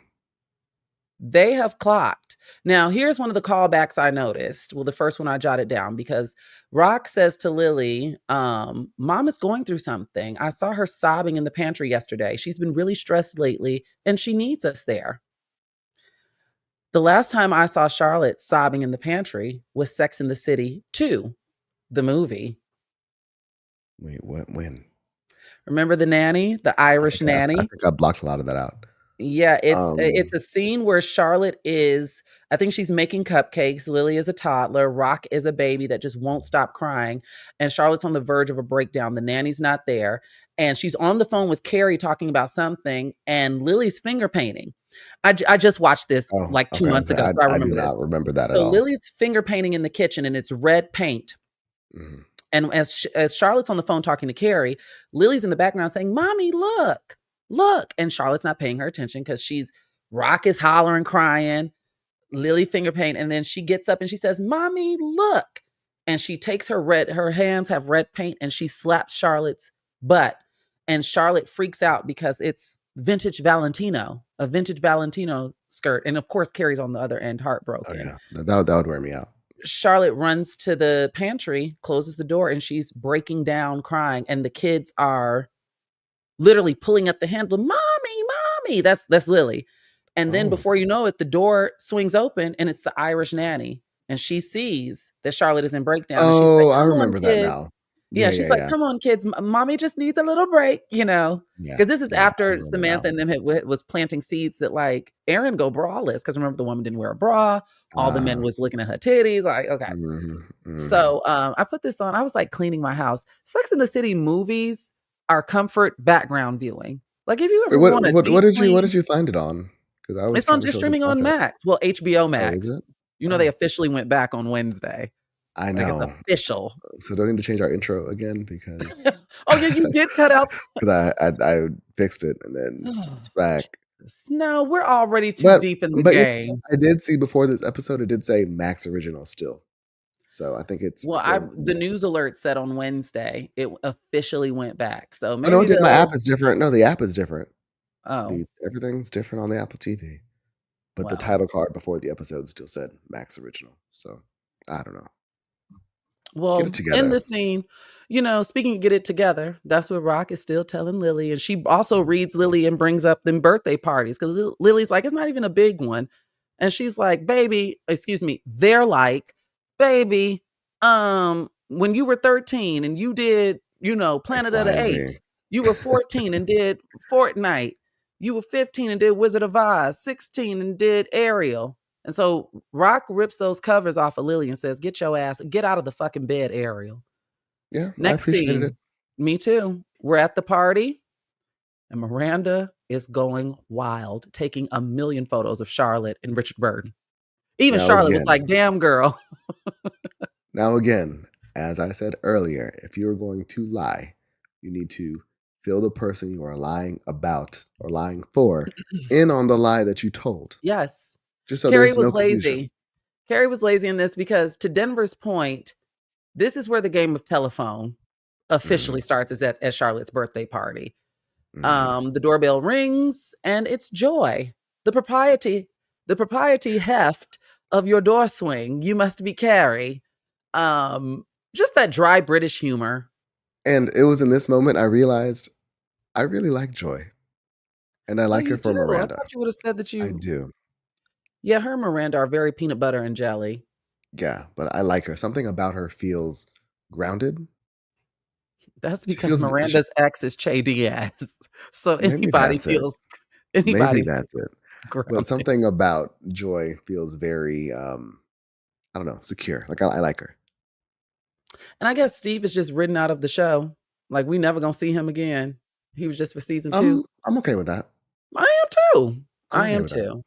They have clocked. Now, here's one of the callbacks I noticed. Well, the first one I jotted down because Rock says to Lily, Mom is going through something. I saw her sobbing in the pantry yesterday. She's been really stressed lately and she needs us there. The last time I saw Charlotte sobbing in the pantry was Sex in the City 2, the movie. Wait, what? When? Remember the nanny, the Irish nanny? I think I blocked a lot of that out. Yeah, it's a scene where Charlotte is, I think she's making cupcakes. Lily is a toddler. Rock is a baby that just won't stop crying. And Charlotte's on the verge of a breakdown. The nanny's not there. And she's on the phone with Carrie talking about something. And Lily's finger painting. I just watched this like 2 months ago. So I remember do this. not remember that at So all. Lily's finger painting in the kitchen and it's red paint. Mm-hmm. And as Charlotte's on the phone talking to Carrie, Lily's in the background saying, Mommy, look. And Charlotte's not paying her attention because Rock is hollering, crying, Lily finger paint. And then she gets up and she says, Mommy, look. And she takes her hands have red paint and she slaps Charlotte's butt. And Charlotte freaks out because it's a vintage Valentino skirt. And of course, Carrie's on the other end, heartbroken. Oh, yeah. That would wear me out. Charlotte runs to the pantry, closes the door, and she's breaking down, crying. And the kids are literally pulling at the handle, mommy, that's Lily. And then before you know it, the door swings open and it's the Irish nanny. And she sees that Charlotte is in breakdown. Oh, and she's like, I remember that now. Yeah, she's like, come on, kids. Mommy just needs a little break, Because this is after Samantha and them was planting seeds that like Aaron go braless. Because remember, the woman didn't wear a bra. All the men was looking at her titties. Like, okay. Mm-hmm. So I put this on. I was like cleaning my house. Sex in the City movies are comfort background viewing. Like if you ever what did you find it on? Because I was It's on trying to just show some streaming stuff. on Max. Well, HBO Oh, is Max. it? You know, they officially went back on Wednesday. I Like, it's know. official. So do I need to change our intro again? Because oh yeah, you did cut out. Because I fixed it and then it's back. No, we're already too deep in the game. I did see before this episode, it did say Max Original still. So I think it's still. The news alert said on Wednesday it officially went back. So maybe no, my app is different. No, the app is different. Oh, everything's different on the Apple TV. But the title card before the episode still said Max Original. So I don't know. Well, get it together. In the scene, speaking of get it together, that's what Rock is still telling Lily. And she also reads Lily and brings up them birthday parties because Lily's like, it's not even a big one. And she's like, they're like, baby, when you were 13 and you did, Planet of the Apes, you were 14 and did Fortnite. You were 15 and did Wizard of Oz, 16 and did Ariel. And so Rock rips those covers off of Lily and says, get out of the fucking bed, Ariel. Yeah, Next I appreciated scene. Me too. We're at the party and Miranda is going wild, taking a million photos of Charlotte and Richard Burton. Even now Charlotte was like, damn girl. Now again, as I said earlier, if you're going to lie, you need to fill the person you are lying about or lying for in on the lie that you told. Yes. Just so Carrie there's was no lazy. confusion. Carrie was lazy in this because, to Denver's point, this is where the game of telephone officially starts at Charlotte's birthday party. The doorbell rings and it's Joy. The propriety heft of your door swing. You must be Carrie. Just that dry British humor. And it was in this moment I realized I really like Joy. And I like her for Miranda. I thought you would have said that you... I do. Yeah, her and Miranda are very peanut butter and jelly. Yeah, but I like her. Something about her feels grounded. That's because Miranda's ex is Che Diaz. So maybe that's it. Grounded. But something about Joy feels very, I don't know, secure. Like I like her. And I guess Steve is just ridden out of the show. Like, we never gonna see him again. He was just for season 2. I'm okay with that. I am too. I am too.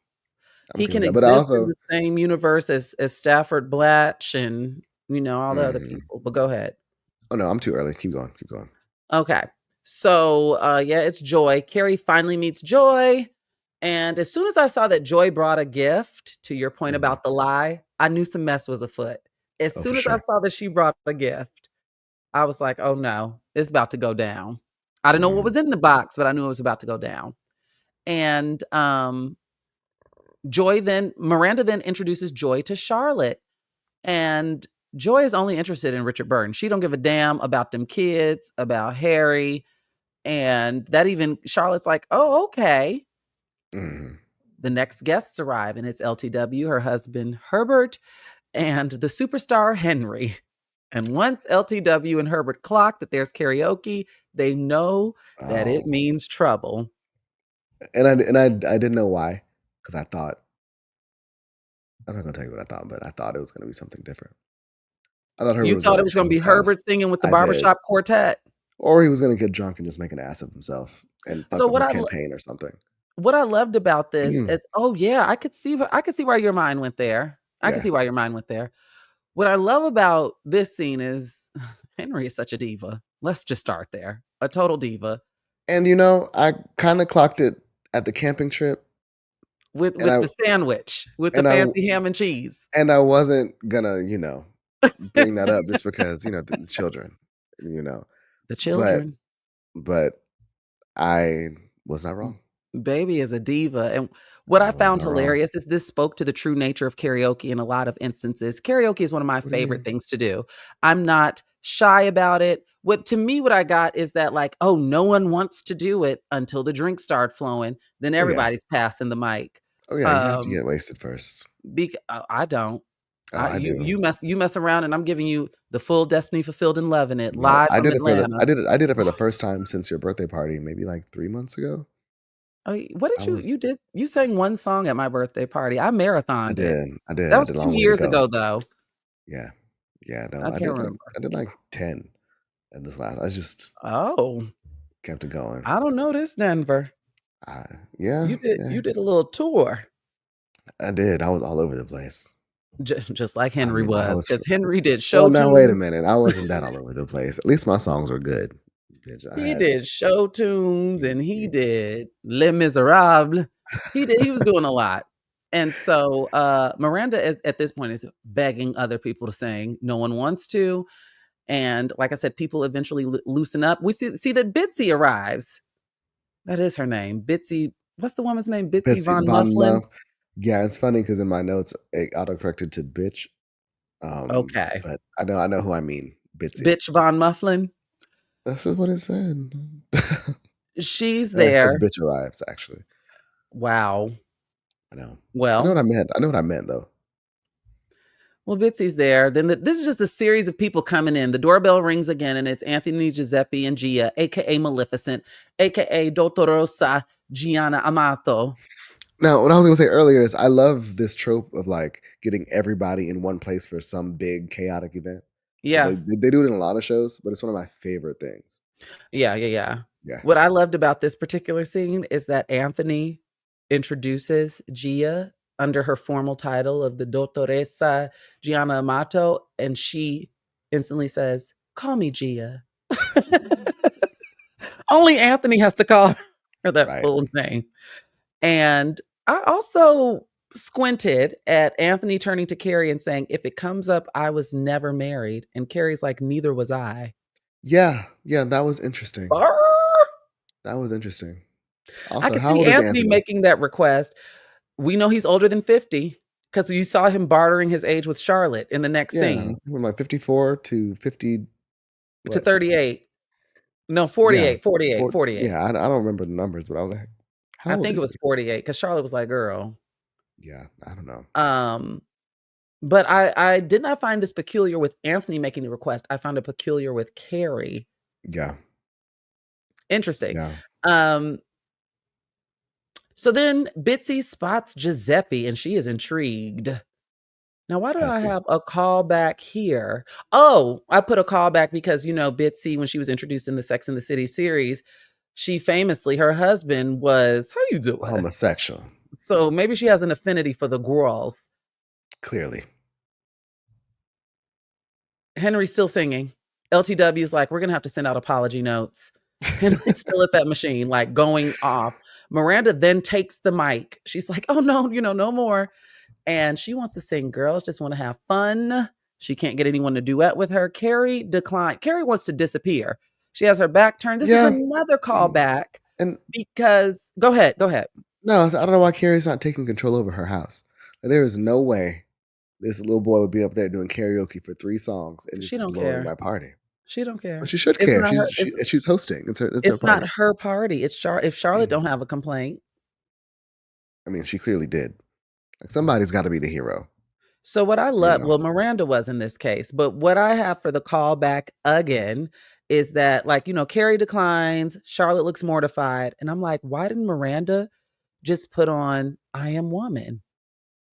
He can exist in the same universe as Stafford Blatch and all the other people. But go ahead. Oh no, I'm too early. Keep going. Okay. So it's Joy. Carrie finally meets Joy. And as soon as I saw that Joy brought a gift, to your point about the lie, I knew some mess was afoot. As soon as I saw that she brought a gift, I was like, oh no, it's about to go down. I didn't know what was in the box, but I knew it was about to go down. And Miranda then introduces Joy to Charlotte. And Joy is only interested in Richard Burton. She don't give a damn about them kids, about Harry. And that even Charlotte's like, oh, okay. The next guests arrive, and it's LTW, her husband, Herbert, and the superstar, Henry. And once LTW and Herbert clock that there's karaoke, they know that it means trouble. And I didn't know why, because I thought, I'm not gonna tell you what I thought, but I thought it was gonna be something different. I thought Herbert it was gonna be Herbert singing with the barbershop quartet, or he was gonna get drunk and just make an ass of himself and fuck up his campaign or something. What I loved about this is, I could see why your mind went there. I can see why your mind went there. What I love about this scene is Henry is such a diva. Let's just start there. A total diva. And I kind of clocked it at the camping trip. With the sandwich, with the fancy ham and cheese. And I wasn't gonna, bring that up just because, the children, The children. But I was not wrong. Baby is a diva. And what I found hilarious is this spoke to the true nature of karaoke in a lot of instances. Karaoke is one of my favorite things to do. I'm not shy about it. What I got is that, like, oh, no one wants to do it until the drinks start flowing. Then everybody's passing the mic. Oh yeah, you have to get wasted first. I don't. I do. You mess around, and I'm giving you the full Destiny Fulfilled and Loving It live from Atlanta. I did it for the first time since your birthday party, maybe like 3 months ago. Oh, what did you did? You sang one song at my birthday party. I marathoned it. I did. That was 2 years ago, though. Yeah. No, I can't remember. I did like 10 at this last. I just kept it going. I don't know this Denver. Yeah, You did a little tour. I did. I was all over the place. Just like Henry I was, was. because Henry did Well, show now wait a tunes. minute. I wasn't that all over the place. At least my songs were good. Bitch, He did show tunes and he did Les Miserables. He was doing a lot. And so Miranda at this point is begging other people to sing. No one wants to. And like I said, people eventually loosen up. We see that Bitsy arrives. That is her name. Bitsy. What's the woman's name? Bitsy Von Mufflin. Yeah, it's funny because in my notes it autocorrected to bitch. Okay. But I know who I mean. Bitsy. Bitch Von Mufflin. That's just what it said. She's It there. says bitch arrives, actually. Wow. I know. Well, I know what I meant. I know what I meant though. Well, Bitsy's there. Then this is just a series of people coming in. The doorbell rings again, and it's Anthony, Giuseppe, and Gia, a.k.a. Maleficent, a.k.a. Dottorosa Gianna Amato. Now, what I was going to say earlier is I love this trope of like getting everybody in one place for some big chaotic event. Yeah. Like, they do it in a lot of shows, but it's one of my favorite things. Yeah. What I loved about this particular scene is that Anthony introduces Gia under her formal title of the Dottoressa Gianna Amato, and she instantly says, "Call me Gia." Only Anthony has to call her that full name. And I also squinted at Anthony turning to Carrie and saying, "If it comes up, I was never married." And Carrie's like, "Neither was I." Yeah, that was interesting. That was interesting. Also, I can how see old is Anthony making that request. We know he's older than 50 because you saw him bartering his age with Charlotte in the next scene. From like 54 to 50. To 38. No, 48. 48. Yeah, I don't remember the numbers, but I was like, how old I think it is was 48 because Charlotte was like, "Girl." Yeah, I don't know. But I did not find this peculiar with Anthony making the request. I found it peculiar with Carrie. Yeah. Interesting. Yeah. So then Bitsy spots Giuseppe and she is intrigued. Now, why do I have a callback here? Oh, I put a callback because, Bitsy, when she was introduced in the Sex and the City series, she famously, her husband was, how you doing? Homosexual. So maybe she has an affinity for the girls. Clearly. Henry's still singing. LTW's like, "We're going to have to send out apology notes." Henry's still at that machine, like going off. Miranda then takes the mic. She's like, "Oh no, no more." And she wants to sing Girls Just Want to Have Fun. She can't get anyone to duet with her. Carrie declined. Carrie wants to disappear. She has her back turned. This is another callback. And because go ahead. No, I don't know why Carrie's not taking control over her house. There is no way this little boy would be up there doing karaoke for 3 songs and just blowing my party. She don't care. Well, she should care. She's hosting. It's her party. Not her party. It's if Charlotte don't have a complaint. I mean, she clearly did. Like, somebody's got to be the hero. So what I love, well, Miranda was in this case, but what I have for the callback again is that, like, Carrie declines, Charlotte looks mortified, and I'm like, why didn't Miranda just put on I Am Woman?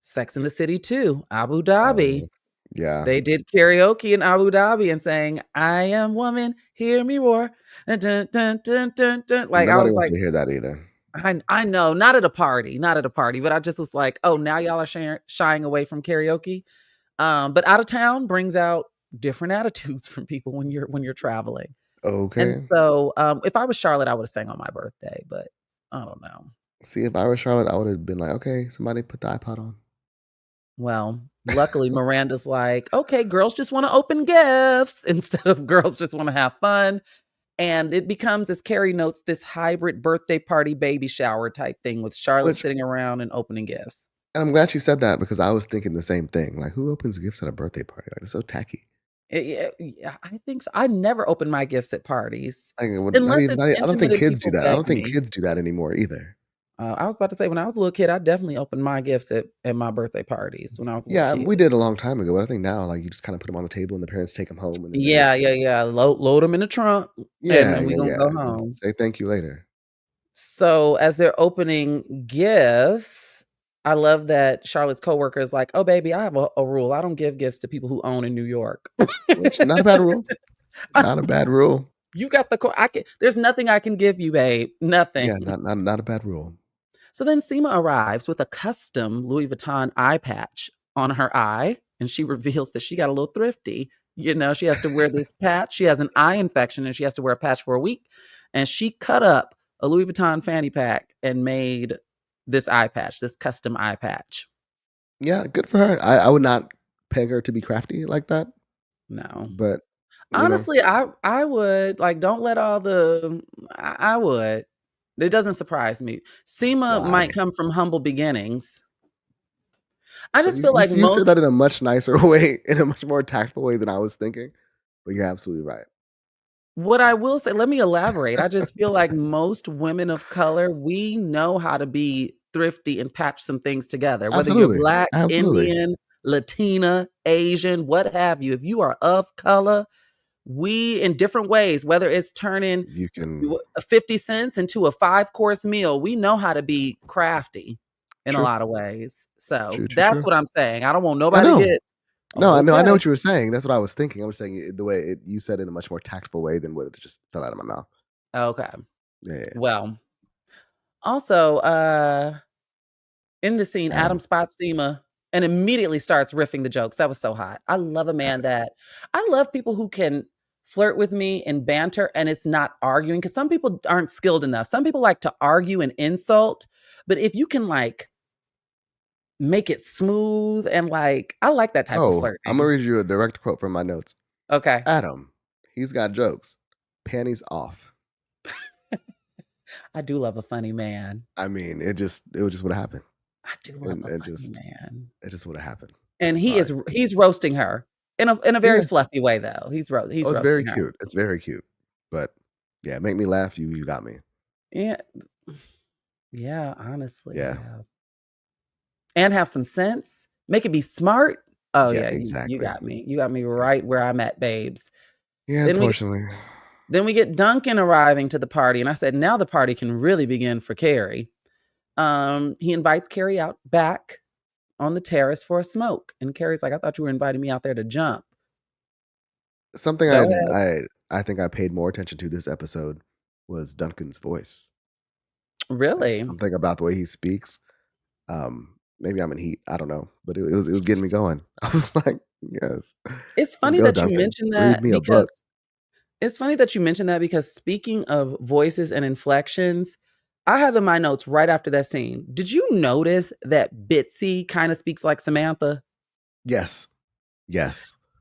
Sex in the City 2, Abu Dhabi. Yeah. They did karaoke in Abu Dhabi and saying, "I am woman, hear me roar." Dun, dun, dun, dun, dun, dun. Like, nobody wants to hear that either. I know, not at a party, but I just was like, oh, now y'all are shying away from karaoke. But out of town brings out different attitudes from people when you're traveling. Okay. And so if I was Charlotte, I would have sang on my birthday, but I don't know. See, if I was Charlotte, I would have been like, okay, somebody put the iPod on. Well, luckily Miranda's like, okay, girls just want to open gifts instead of girls just want to have fun. And it becomes, as Carrie notes, this hybrid birthday party baby shower type thing with Charlotte sitting around and opening gifts. And I'm glad she said that because I was thinking the same thing. Like, who opens gifts at a birthday party? Like, it's so tacky. Yeah, I think so. I never open my gifts at parties. I don't think kids do that. I don't think kids do that anymore either. I was about to say, when I was a little kid, I definitely opened my gifts at my birthday parties when I was a little kid. We did a long time ago, but I think now, like, you just kind of put them on the table and the parents take them home. And yeah. Load them in the trunk. And we're going to go home. Say thank you later. So as they're opening gifts, I love that Charlotte's coworker is like, "Oh, baby, I have a rule. I don't give gifts to people who own in New York." Which, not a bad rule. Not a bad rule. You got there's nothing I can give you, babe. Nothing. Yeah, not a bad rule. So then Seema arrives with a custom Louis Vuitton eye patch on her eye, and she reveals that she got a little thrifty. You know, she has to wear this patch. She has an eye infection, and she has to wear a patch for a week. And she cut up a Louis Vuitton fanny pack and made this eye patch, this custom eye patch. Yeah, good for her. I would not peg her to be crafty like that. No. But honestly, I would, like, don't let all the I would. It doesn't surprise me. Seema might come from humble beginnings. I just feel like you said that in a much nicer way, in a much more tactful way than I was thinking. But you're absolutely right. What I will say, let me elaborate. I just feel like most women of color, we know how to be thrifty and patch some things together. Whether you're Black, Indian, Latina, Asian, what have you. If you are of color, we, in different ways, whether it's turning 50 cents into a 5-course meal, we know how to be crafty in a lot of ways. So that's what I'm saying. I don't want nobody to get. No, I know what you were saying. That's what I was thinking. I was saying the way you said it in a much more tactful way than what it just fell out of my mouth. Okay. Yeah. Well, also, in the scene, Adam spots Seema and immediately starts riffing the jokes. That was so hot. I love a man I love people who can flirt with me and banter and it's not arguing, because some people aren't skilled enough. Some people like to argue and insult, but if you can, like, make it smooth and, like, I like that type of flirting. I'm gonna read you a direct quote from my notes. Okay. Adam, he's got jokes. Panties off. I do love a funny man. I mean, it was just what happened. I do love a funny man. It just would have happened. And he's roasting her in a very fluffy way, though. He's roasting it's very her. cute. It's very cute. But yeah, make me laugh. You got me. Yeah. Yeah, honestly. Yeah. And have some sense. Make it be smart. Oh yeah, exactly. You got me. You got me right where I'm at, babes. Yeah, unfortunately. Then we get Duncan arriving to the party, and I said, now the party can really begin for Carrie. He invites Carrie out back on the terrace for a smoke, and Carrie's like, I thought you were inviting me out there to jump. Something I think I paid more attention to this episode was Duncan's voice. Really? Something about the way he speaks. Maybe I'm in heat. I don't know, but it was getting me going. I was like, yes. It's funny that you mentioned that, because it's funny that you mentioned that, because speaking of voices and inflections, I have in my notes right after that scene. Did you notice that Bitsy kind of speaks like Samantha? Yes.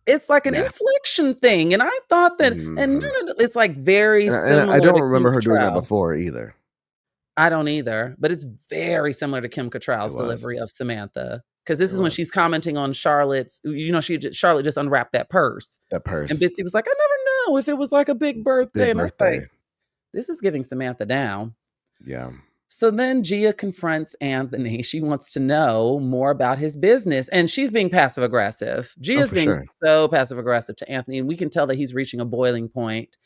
It's like an inflection thing, and I thought that, and it's like very similar. And I don't remember her doing that before either. I don't either, but it's very similar to Kim Cattrall's delivery of Samantha, because this is when she's commenting on Charlotte's. Charlotte just unwrapped that purse. And Bitsy was like, I never know if it was like a big birthday. And I was like, this is giving Samantha down. Yeah. So then Gia confronts Anthony. She wants to know more about his business, and she's being passive aggressive. Gia's being so passive aggressive to Anthony, and we can tell that he's reaching a boiling point.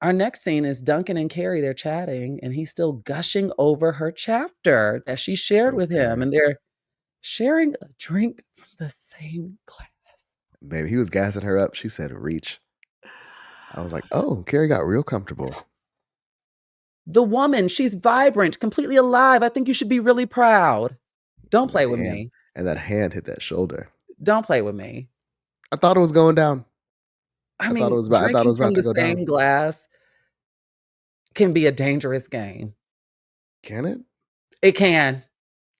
Our next scene is Duncan and Carrie. They're chatting, and he's still gushing over her chapter that she shared with him, and they're sharing a drink from the same glass. Baby, he was gassing her up. She said, reach. I was like, oh, Carrie got real comfortable. The woman, she's vibrant, completely alive. I think you should be really proud. Don't play with me. And that hand hit that shoulder. Don't play with me. I thought it was going down. I thought it was about to go down. Drinking from the same glass can be a dangerous game. Can it? It can.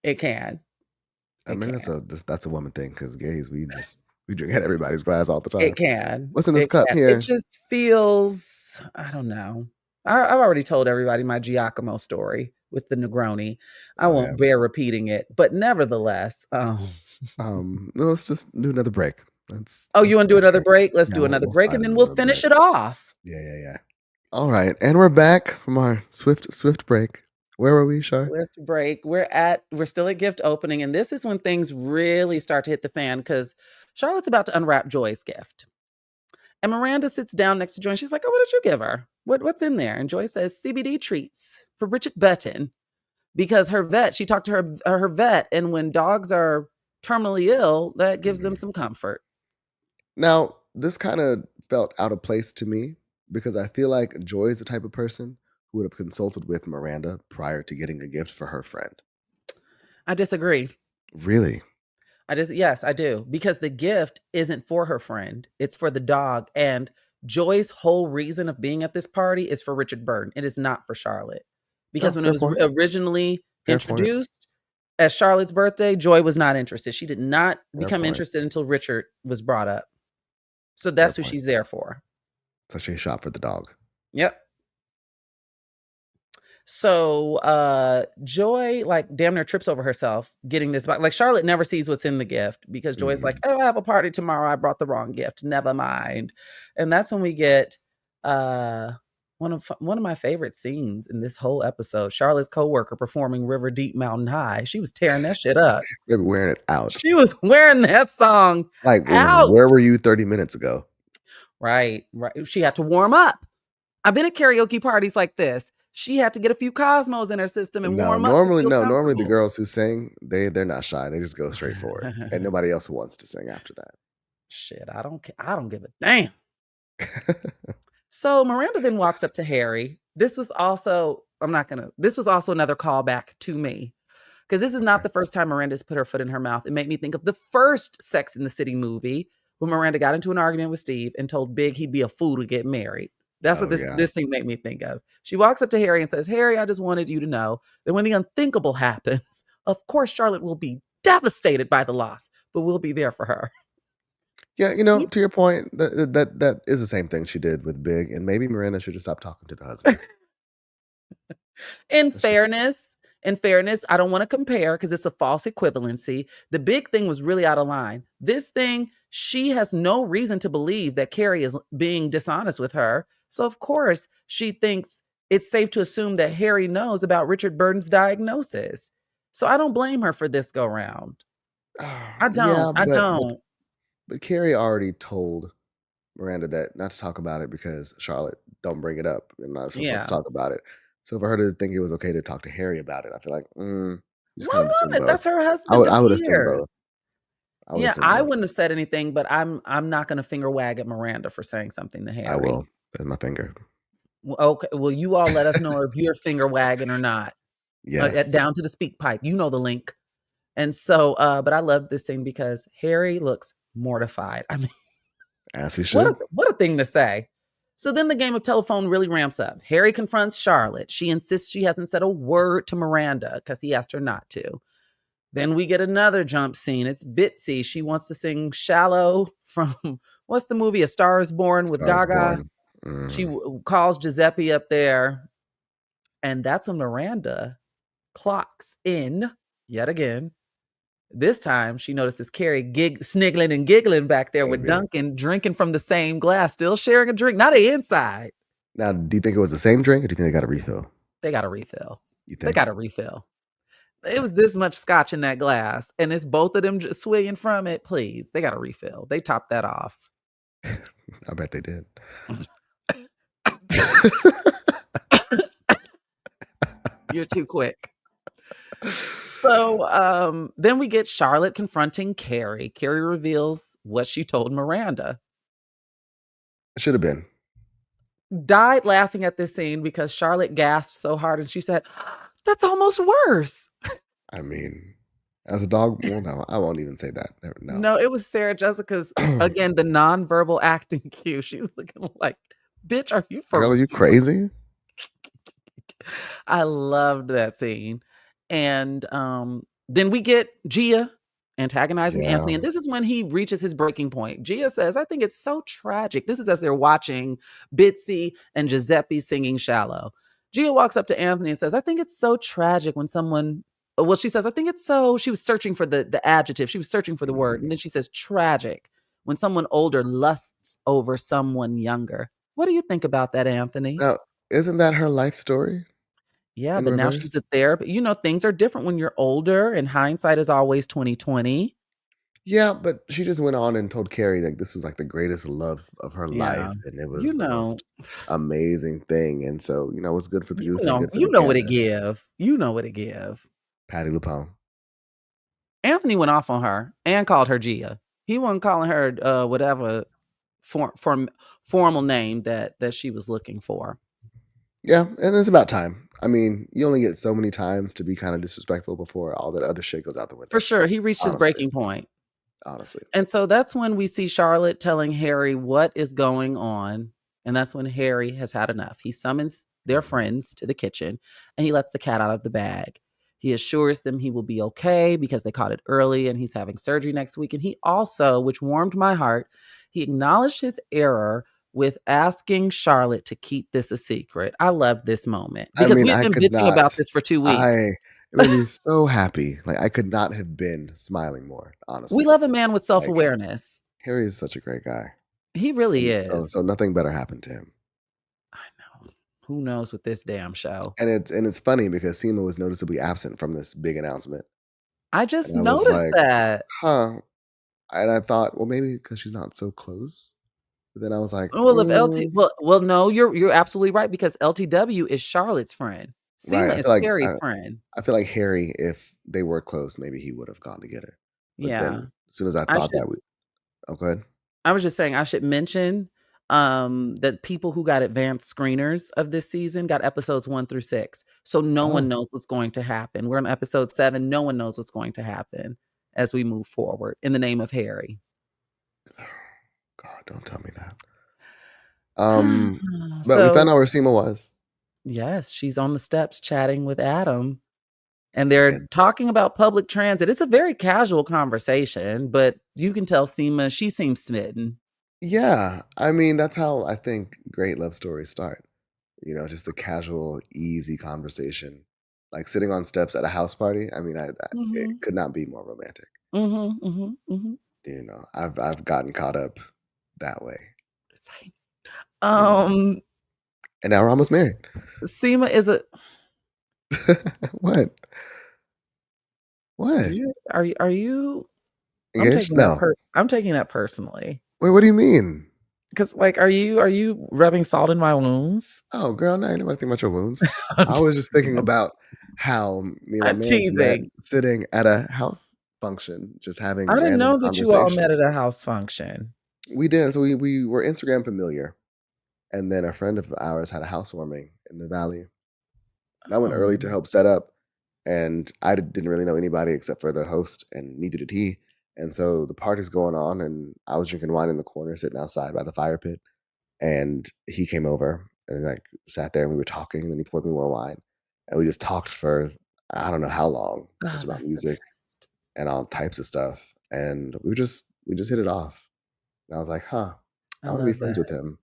I mean, that's a woman thing, because gays, we drink at everybody's glass all the time. It can. What's in this cup here? It just feels, I don't know. I've already told everybody my Giacomo story with the Negroni. I won't bear repeating it, but nevertheless. Let's just do another break. You want to do another break? Let's do another break, and then we'll finish it off. Yeah. All right, and we're back from our swift break. Where were we, Shar? Swift break. We're still at gift opening, and this is when things really start to hit the fan, because Charlotte's about to unwrap Joy's gift. And Miranda sits down next to Joy, and she's like, oh, what did you give her? What's in there? And Joy says, CBD treats for Bridget Button, because she talked to her vet, and when dogs are terminally ill, that gives them some comfort. Now, this kind of felt out of place to me, because I feel like Joy is the type of person who would have consulted with Miranda prior to getting a gift for her friend. I disagree. Really? Yes, I do. Because the gift isn't for her friend. It's for the dog. And Joy's whole reason of being at this party is for Richard Burton. It is not for Charlotte. Because when it was originally introduced as Charlotte's birthday, Joy was not interested. She did not become interested until Richard was brought up. So that's who she's there for. So she shot for the dog. Yep. So Joy like damn near trips over herself getting this box. Like Charlotte never sees what's in the gift because Joy's like, oh, I have a party tomorrow. I brought the wrong gift. Never mind. And that's when we get one of my favorite scenes in this whole episode. Charlotte's coworker performing River Deep Mountain High. She was tearing that shit up. They were wearing it out. She was wearing that song like out. Where were you 30 minutes ago? Right. She had to warm up. I've been at karaoke parties like this. She had to get a few Cosmos in her system and warm up. Normally the girls who sing, they're not shy. They just go straight for it. And nobody else wants to sing after that. Shit, I don't give a damn. So Miranda then walks up to Harry. This was also another callback to me. Because this is not the first time Miranda's put her foot in her mouth. It made me think of the first Sex and the City movie when Miranda got into an argument with Steve and told Big he'd be a fool to get married. That's what this thing made me think of. She walks up to Harry and says, Harry, I just wanted you to know that when the unthinkable happens, of course, Charlotte will be devastated by the loss, but we'll be there for her. Yeah, to your point, that is the same thing she did with Big, and maybe Miranda should just stop talking to the husband. In fairness, I don't want to compare because it's a false equivalency. The Big thing was really out of line. This thing, she has no reason to believe that Carrie is being dishonest with her. So, of course, she thinks it's safe to assume that Harry knows about Richard Burton's diagnosis. So I don't blame her for this go round. I don't. But Carrie already told Miranda that not to talk about it because Charlotte don't bring it up and not supposed to talk about it. So for her to think it was okay to talk to Harry about it, I feel like, that's her husband. I would assume both. I wouldn't have said anything, but I'm not going to finger wag at Miranda for saying something to Harry. I will. There's my finger. Okay. Well, you all let us know if you're finger wagging or not. Yes. Down to the speak pipe. You know the link. And so, but I love this thing because Harry looks mortified. I mean, as he should. What a thing to say. So then the game of telephone really ramps up. Harry confronts Charlotte. She insists she hasn't said a word to Miranda because he asked her not to. Then we get another jump scene. It's Bitsy. She wants to sing Shallow from, what's the movie? A Star is Born with Gaga. She calls Giuseppe up there. And that's when Miranda clocks in yet again. This time she notices Carrie sniggling and giggling back there with Duncan, drinking from the same glass, still sharing a drink, not an inside. Now, do you think it was the same drink or do you think they got a refill? They got a refill. You think? They got a refill. It was this much scotch in that glass, and it's both of them swinging from it. Please, they got a refill. They topped that off. I bet they did. You're too quick. So then we get Charlotte confronting Carrie. Carrie reveals what she told Miranda. It should have been. Died laughing at this scene because Charlotte gasped so hard and she said, that's almost worse. I mean, as a dog, well, no, I won't even say that. No, it was Sarah Jessica's, again, the nonverbal acting cue. She's looking like, bitch, are you for real? Are you crazy? I loved that scene. And then we get Gia antagonizing Anthony. And this is when he reaches his breaking point. Gia says, I think it's so tragic. This is as they're watching Bitsy and Giuseppe singing Shallow. Gia walks up to Anthony and says, I think it's so tragic when someone, well, she says, I think it's so, she was searching for the adjective. She was searching for the word. And then she says, tragic, when someone older lusts over someone younger. What do you think about that, Anthony? Now, isn't that her life story? Yeah, but now she's a therapist. You know, things are different when you're older, and hindsight is always 20/20. Yeah, but she just went on and told Carrie like this was like the greatest love of her life, and it was the most amazing thing. And so, it was good for the youth. You know what it give. You know what it give. Patty LuPone. Anthony went off on her and called her Gia. He wasn't calling her whatever formal name that she was looking for. Yeah, and it's about time. I mean, you only get so many times to be kind of disrespectful before all that other shit goes out the window. For sure, he reached his breaking point. Honestly. And so that's when we see Charlotte telling Harry what is going on. And that's when Harry has had enough. He summons their friends to the kitchen and he lets the cat out of the bag. He assures them he will be okay because they caught it early and he's having surgery next week. And he also, which warmed my heart, he acknowledged his error with asking Charlotte to keep this a secret. I love this moment because we've been bitching about this for 2 weeks. It made me so happy. Like, I could not have been smiling more, honestly. We love a man with self-awareness. Harry is such a great guy. He really is. So nothing better happened to him. I know. Who knows with this damn show? And it's funny because Seema was noticeably absent from this big announcement. I just noticed that. Huh. And I thought, well, maybe because she's not so close. But then I was like, well, if LT, well, no, you're absolutely right because LTW is Charlotte's friend. Seema is Harry's friend. I feel like Harry, if they were close, maybe he would have gone to get her. But then, as soon as I thought that, go ahead. I was just saying I should mention that people who got advanced screeners of this season got episodes 1 through 6. So no one knows what's going to happen. We're on episode 7. No one knows what's going to happen as we move forward in the name of Harry. God, don't tell me that. But we found out where Seema was. Yes, she's on the steps chatting with Adam. And they're talking about public transit. It's a very casual conversation, but you can tell Seema, she seems smitten. Yeah. I mean, that's how I think great love stories start. You know, just a casual, easy conversation. Like sitting on steps at a house party. I mean, it could not be more romantic. You know, I've gotten caught up that way. Same. And now we're almost married. Seema is a What? Are you? No. I'm taking that personally. Wait, what do you mean? Because like, are you rubbing salt in my wounds? Oh, girl, no, I didn't think about your wounds. I was just thinking about how me and my man met sitting at a house function, just having. I didn't know that you all met at a house function. We did. So we were Instagram familiar, and then a friend of ours had a housewarming in the valley. And I went early to help set up, and I didn't really know anybody except for the host, and neither did he. And so the party's going on, and I was drinking wine in the corner, sitting outside by the fire pit. And he came over and like sat there, and we were talking. And then he poured me more wine, and we just talked for I don't know how long, just about music and all types of stuff. And we just hit it off. And I was like, huh, I want to be friends with him.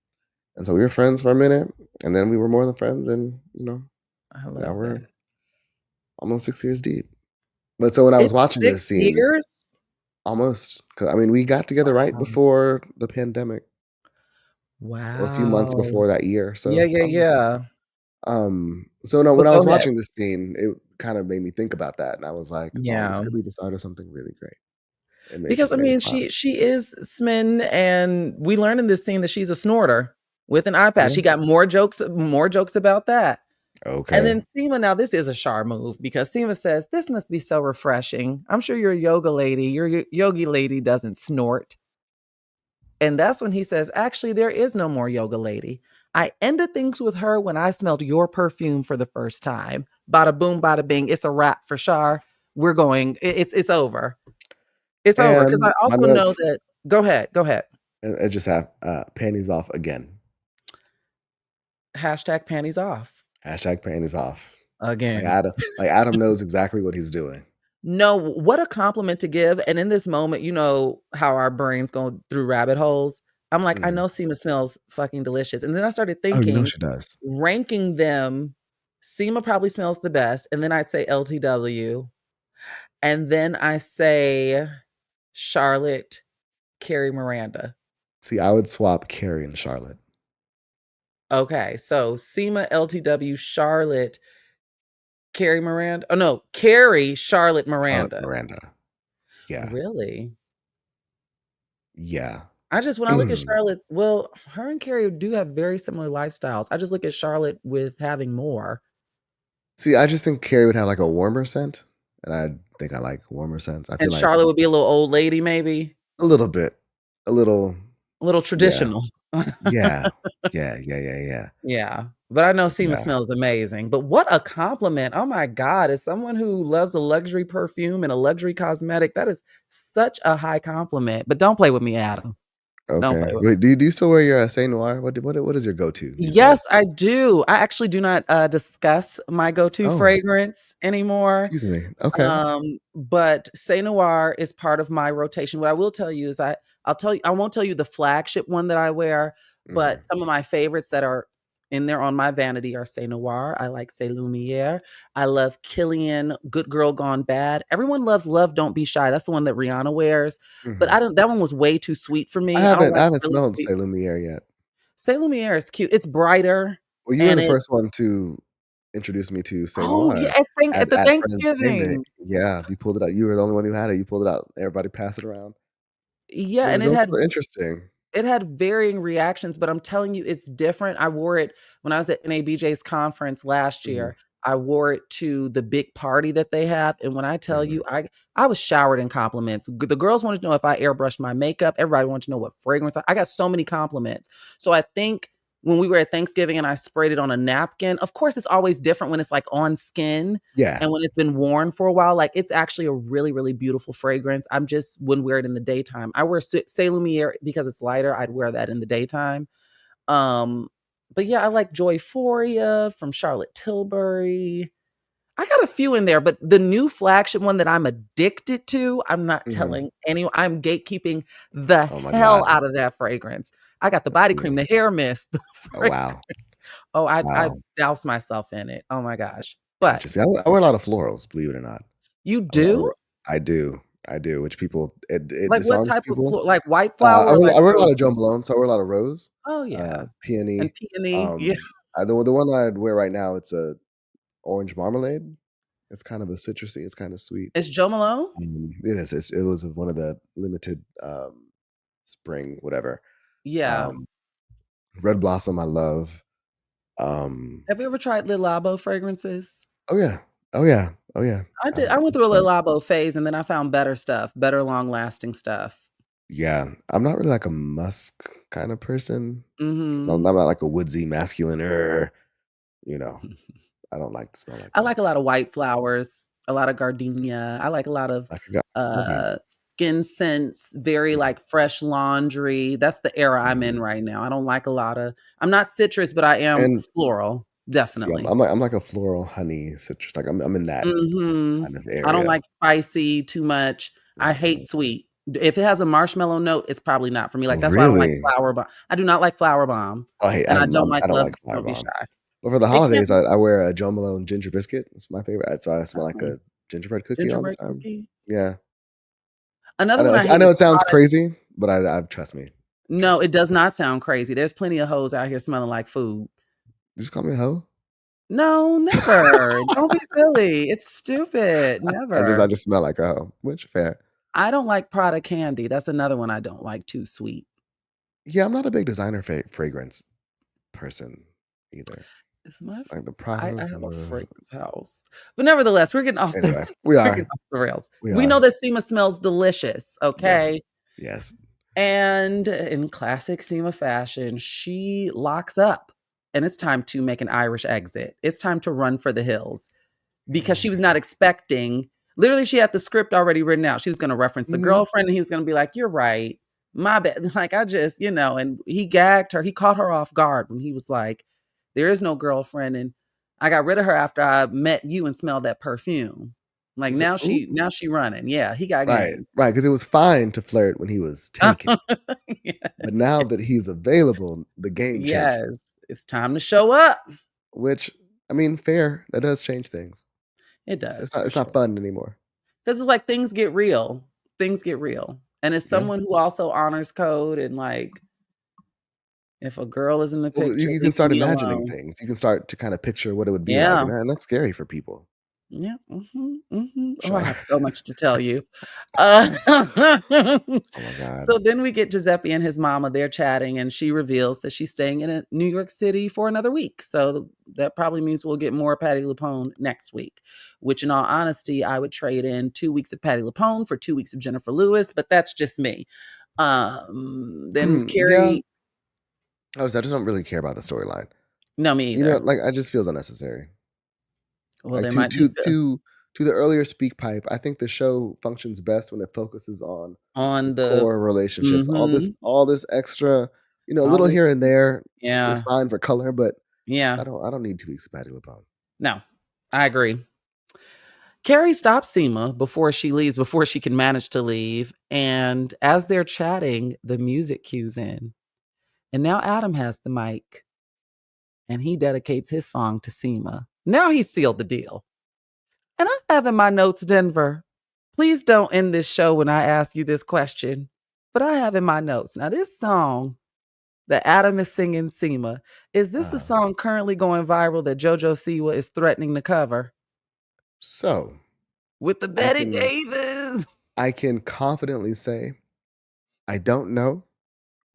And so we were friends for a minute, and then we were more than friends, and now we're almost 6 years deep. But so when I was watching this scene, almost, because I mean, we got together right before the pandemic. Wow. Or a few months before that year. So yeah. So no, when I was watching this scene, it kind of made me think about that, and I was like, "Oh, this could be the start of something really great." Because I mean, she is smitten, and we learned in this scene that she's a snorter with an iPad. She got more jokes about that. Okay. And then Seema, now this is a Shar move because Seema says, this must be so refreshing. I'm sure you're a yoga lady. Your yogi lady doesn't snort. And that's when he says, actually, there is no more yoga lady. I ended things with her when I smelled your perfume for the first time. Bada boom, bada bing. It's a wrap for Shar. We're going. It's over. It's over. Because I also know that. Go ahead. I just have panties off again. Hashtag panties off. Hashtag panties off. Again. Adam knows exactly what he's doing. No, what a compliment to give. And in this moment, you know how our brains go through rabbit holes. I'm like, I know Seema smells fucking delicious. And then I started thinking, she does. Ranking them, Seema probably smells the best. And then I'd say LTW. And then I say Charlotte, Carrie, Miranda. See, I would swap Carrie and Charlotte. Okay, so Seema, LTW, Charlotte, Carrie, Miranda. Oh no, Carrie, Charlotte, Miranda. Yeah. Really? Yeah. When I look at Charlotte, well, her and Carrie do have very similar lifestyles. I just look at Charlotte with having more. See, I just think Carrie would have like a warmer scent, and I think I like warmer scents. I feel like Charlotte would be a little old lady, maybe. A little bit, a little A little traditional. Yeah. Yeah. Yeah. But I know Seema Yeah. smells amazing. But what a compliment. Oh my God. As someone who loves a luxury perfume and a luxury cosmetic, that is such a high compliment. But don't play with me, Adam. Don't play Okay. with me. Wait, do you still wear your Saint Noir? What is your go-to these days? Yes, I do. I actually do not discuss my go-to Oh, fragrance anymore. excuse me. Okay. But Saint Noir is part of my rotation. What I will tell you is I'll tell you, I won't tell you the flagship one that I wear, but Mhm. some of my favorites that are in there on my vanity are Saint Noir. I like Saint Lumiere. I love Killian, Good Girl Gone Bad. Everyone loves Love Don't Be Shy. That's the one that Rihanna wears. But Mhm. that one was way too sweet for I me. I don't haven't I like haven't really smelled sweet. Saint Lumiere yet. Saint Lumiere is cute. It's brighter Well, you were and the it's first one to introduce me to Saint oh Noir yeah, at the at Friendsgiving. Thanksgiving. Yeah, you pulled it out. You were the only one who had it. You pulled it out. Everybody passed it around. Yeah, The and results were interesting. it had varying reactions, but I'm telling you, it's different. I wore it when I was at NABJ's conference last Mhm. year. I wore it to the big party that they have, and when I tell Mhm. you, I was showered in compliments. The girls wanted to know if I airbrushed my makeup. Everybody wanted to know what fragrance. I got so many compliments. So I think when we were at Thanksgiving and I sprayed it on a napkin, of course, it's always different when it's like on skin Yeah. and when it's been worn for a while. Like it's actually a really, really beautiful fragrance. I'm just wouldn't wear it in the daytime. I wear Say Lumiere because it's lighter. I'd wear that in the daytime. Um, but yeah, I like Joyphoria from Charlotte Tilbury. I got a few in there, but the new flagship one that I'm addicted to, I'm not Mhm. telling anyone. I'm gatekeeping the Oh my hell god. out of that fragrance. I got the Let's body see. cream, the hair mist, the Oh, fragrance. wow. Oh, I Wow. douse myself in it. Oh my gosh. But Gotcha. See, I wear a lot of florals, believe it or not. you I wear I do? wear I do. I do, which people it Like what disarms type of people. like white flower or like I wear a rose? lot of Jo Malone, so I wear a lot of rose, Oh, yeah. And peony. peony, yeah. The one I'd wear right now, it's a orange marmalade. It's kind of a citrusy, it's kinda sweet. It's Jo Malone? It is, it was one of the limited, spring whatever. Yeah. Um, Red Blossom, I love. Um Have you ever tried Le Labo fragrances? Oh, yeah. Oh, yeah. Oh, yeah. I did. I went through a Le Labo phase, and then I found better stuff, better long-lasting stuff. Yeah, I'm not really like a musk kinda person. I'm Mhm. not like a woodsy masculine, you know, I don't like to smell like I that. like a lot of white flowers, a lot of gardenia. I like a lot of, I forgot okay. skin scents, very, Mhm, like, fresh laundry. That's the era I'm in mhm. right now. I don't like a lotta I'm not citrus, but I am And floral, see, definitely. I'm like a floral honey citrus, like, I'm in that Mhm. kind of I don't area. like spicy too much. I hate Mhm. sweet. If it has a marshmallow note, it's probably not for me. Oh, Like, that's why I don't like really? flower bomb. I do not like flower bomb, Oh, hey, and I don't I like don't love like Flower don't be Bomb. shy. But for the It can't holidays, be I wear a Jo Malone ginger biscuit. It's my favorite, so I smell like oh, a gingerbread cookie all the gingerbread time. cookie. Yeah. Another one I I hate know is it sounds product. crazy, but I trust me. No, Trust me. it does not sound crazy. There's plenty of hoes out here smelling like food. You just call me a hoe? No, never. Don't be silly. It's stupid. I Never. just smell like a hoe, which fair. I don't like Prada candy. That's another one I don't like, too sweet. Yeah, I'm not a big designer fragrance person either. It's my Like the I Pradas, have a fragrance house. But nevertheless, we're getting off the anyway, we we're getting are. off the rails. We We know are. that Seema smells delicious, Yes. okay? Yes. And in classic Seema fashion, she locks up, and it's time to make an Irish exit. It's time to run for the hills. Because she was not expecting literally, she had the script already written out. She was gonna reference the Mhm. girlfriend, and he was gonna be like, "You're right. My bad." Like, I just and he gagged her. He caught her off guard when he was like, "There is no girlfriend, and I got rid of her after I met you and smelled that perfume." Like, She's like, now "Ooh." she running. Yeah, he got Right, game. right, because it was fine to flirt when he was taken, but Yes. now that he's available, the game changes, Yes. It's time to show up. which, I mean, fair, that does change things. It does, for It's not sure. fun anymore. 'Cause it's like things get real. Things get real. And as Yeah. someone who also honors code and, like, if a girl is in the Well, picture, you can leave start me imagining alone. things. You can start to kinda picture what it would be like, Yeah. and that's scary for people. Yeah. Mhm, mhm. Oh, I Sure. have so much to tell you. Uh, Oh my god. so then we get Giuseppe and his mama, they're chatting, and she reveals that she's staying in New York City for another week. So that probably means we'll get more Patty LuPone next week, which in all honesty, I would trade in 2 weeks of Patty LuPone for 2 weeks of Jennifer Lewis, but that's just me. Then Yeah. Carrie. I just don't really care about the storyline. No, me either. Like I just feels unnecessary. Well, Like they might need to the earlier speak pipe, I think the show functions best when it focuses on the the core relationships. mm-hmm, All this extra, a all little this. here and there is Yeah. fine for color, but Yeah. I don't need 2 weeks of Patti LuPone. No, I agree. Carrie stops Seema before she leaves, before she can manage to leave. And as they're chatting, the music cues in. And now Adam has the mic and he dedicates his song to Seema. Now he's sealed the deal. And I have in my notes, Denver, please don't end this show when I ask you this question. But I have in my notes. Now, this song that Adam is singing, Seema, is this the song currently going viral that JoJo Siwa is threatening to cover? So, with the Betty Davis. I can confidently say I don't know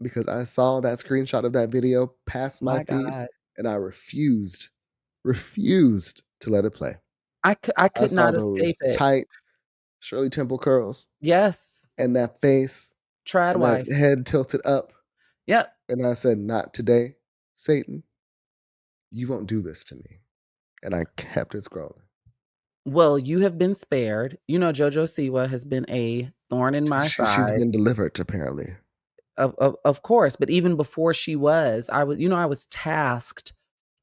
because I saw that screenshot of that video pass my feed and I refused to let it play. I could saw not those escape it. tight Shirley Temple curls. Yes. And that face. Trad and wife. that head tilted up. Yep. And I said, not today, Satan. You won't do this to me. And I kept it scrolling. Well, you have been spared. JoJo Siwa has been a thorn in my side. She's been delivered, apparently. Of course. But even before she was, I was tasked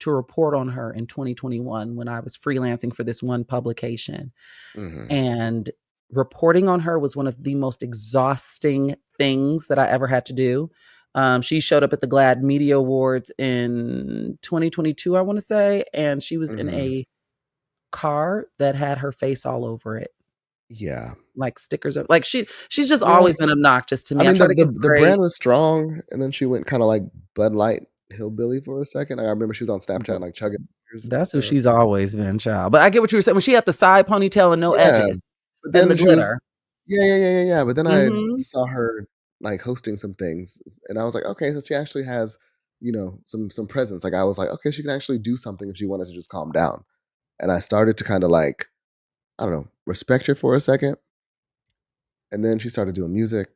to report on her in 2021 when I was freelancing for this one publication. Mm-hmm. And reporting on her was one of the most exhausting things that I ever had to do. She showed up at the GLAAD Media Awards in 2022, I want to say, and she was in a car that had her face all over it. Yeah. Like stickers. Like she's just always been obnoxious to me. I mean, the brand was strong, and then she went kind of like Bud Light hillbilly for a second. I remember she was on Snapchat like chugging. That's who she's always been, child. But I get what you were saying. When she had the side ponytail and no edges, but then and the glitter. Yeah. But then I saw her like hosting some things, and I was like, okay, so she actually has, some presence. Like I was like, okay, she can actually do something if she wanted to just calm down. And I started to kind of like, I don't know, respect her for a second. And then she started doing music.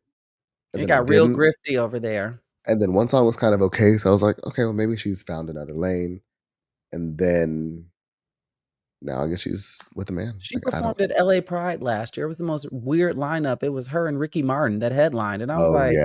And it got real grifty over there. And then one song was kind of okay. So I was like, okay, well, maybe she's found another lane. And then now I guess she's with a man. She performed at LA Pride last year. It was the most weird lineup. It was her and Ricky Martin that headlined. And I was like,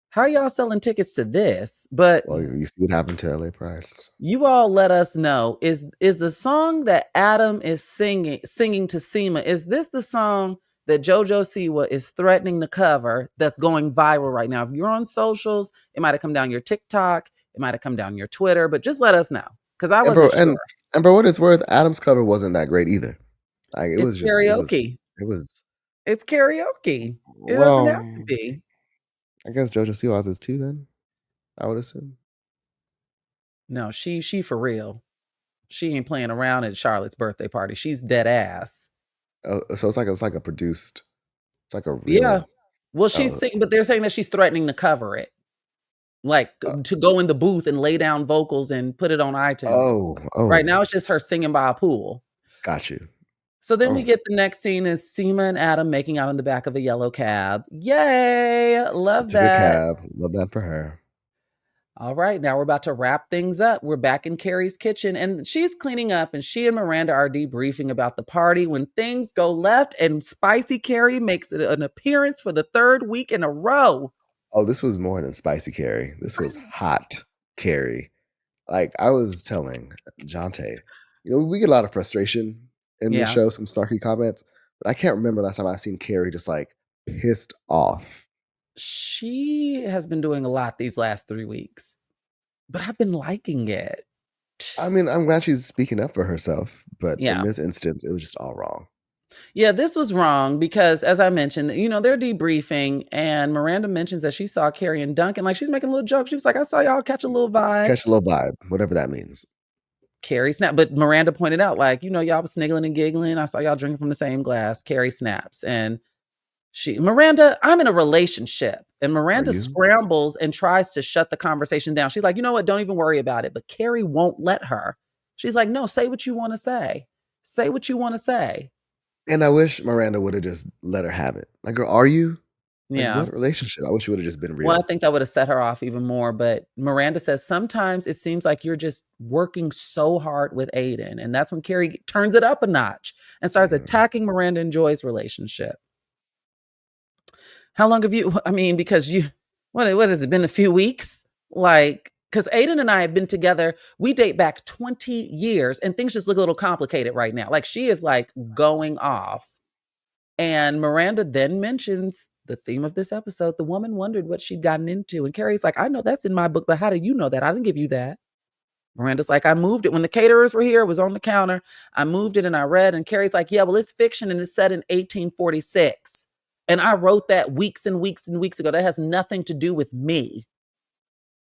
how are y'all selling tickets to this? But well, you see what happened to LA Pride. You all let us know. Is the song that Adam is singing to Seema, is this the song that JoJo Siwa is threatening to cover that's going viral right now? If you're on socials, it might have come down your TikTok, it might have come down your Twitter, but just let us know. Because I wasn't sure. And for what it's worth, Adam's cover wasn't that great either. Like it's karaoke. It's karaoke. It doesn't have to be. I guess JoJo Siwa is too then, I would assume. No, she for real. She ain't playing around at Charlotte's birthday party. She's dead ass. Oh, so it's like a produced. It's like a real. Yeah. Well, she's singing, but they're saying that she's threatening to cover it, like to go in the booth and lay down vocals and put it on iTunes. Oh. Right now, it's just her singing by a pool. Got you. So then we get the next scene is Seema and Adam making out in the back of a yellow cab. Yay! Love that. Love that for her. All right, now we're about to wrap things up. We're back in Carrie's kitchen and she's cleaning up and she and Miranda are debriefing about the party when things go left and Spicy Carrie makes an appearance for the third week in a row. Oh, this was more than Spicy Carrie. This was hot Carrie. Like I was telling Jonte, we get a lot of frustration in the show, some snarky comments, but I can't remember last time I've seen Carrie just like pissed off. She has been doing a lot these last 3 weeks, but I've been liking it. I mean, I'm glad she's speaking up for herself, but in this instance, it was just all wrong. Yeah, this was wrong because, as I mentioned, they're debriefing, and Miranda mentions that she saw Carrie and Duncan. Like, she's making a little joke. She was like, I saw y'all catch a little vibe. Whatever that means. Carrie snapped. But Miranda pointed out, like, y'all was sniggling and giggling. I saw y'all drinking from the same glass. Carrie snaps. And Miranda, I'm in a relationship. And Miranda scrambles and tries to shut the conversation down. She's like, you know what? Don't even worry about it. But Carrie won't let her. She's like, no, say what you want to say. Say what you want to say. And I wish Miranda would have just let her have it. Like, girl, are you? Like, Yeah. what relationship? I wish it would have just been Well, I real. think that would have set her off even more, but Miranda says, "Sometimes it seems like you're just working so hard with Aiden," and that's when Carrie turns it up a notch and starts attacking Miranda and Joy's relationship. How long have you I mean, because what has it been, a few weeks? Like, because Aiden and I have been together, we date back 20 years, and things just look a little complicated right now. Like, she is, like, going off. And Miranda then mentions the theme of this episode. The woman wondered what she'd gotten into. And Carrie's like, "I know that's in my book, but how do you know that? I didn't give you that." Miranda's like, "I moved it. When the caterers were here, it was on the counter. I moved it and I read." And Carrie's like, "Yeah, well, it's fiction and it's set in 1846. And I wrote that weeks and weeks and weeks ago. That has nothing to do with me."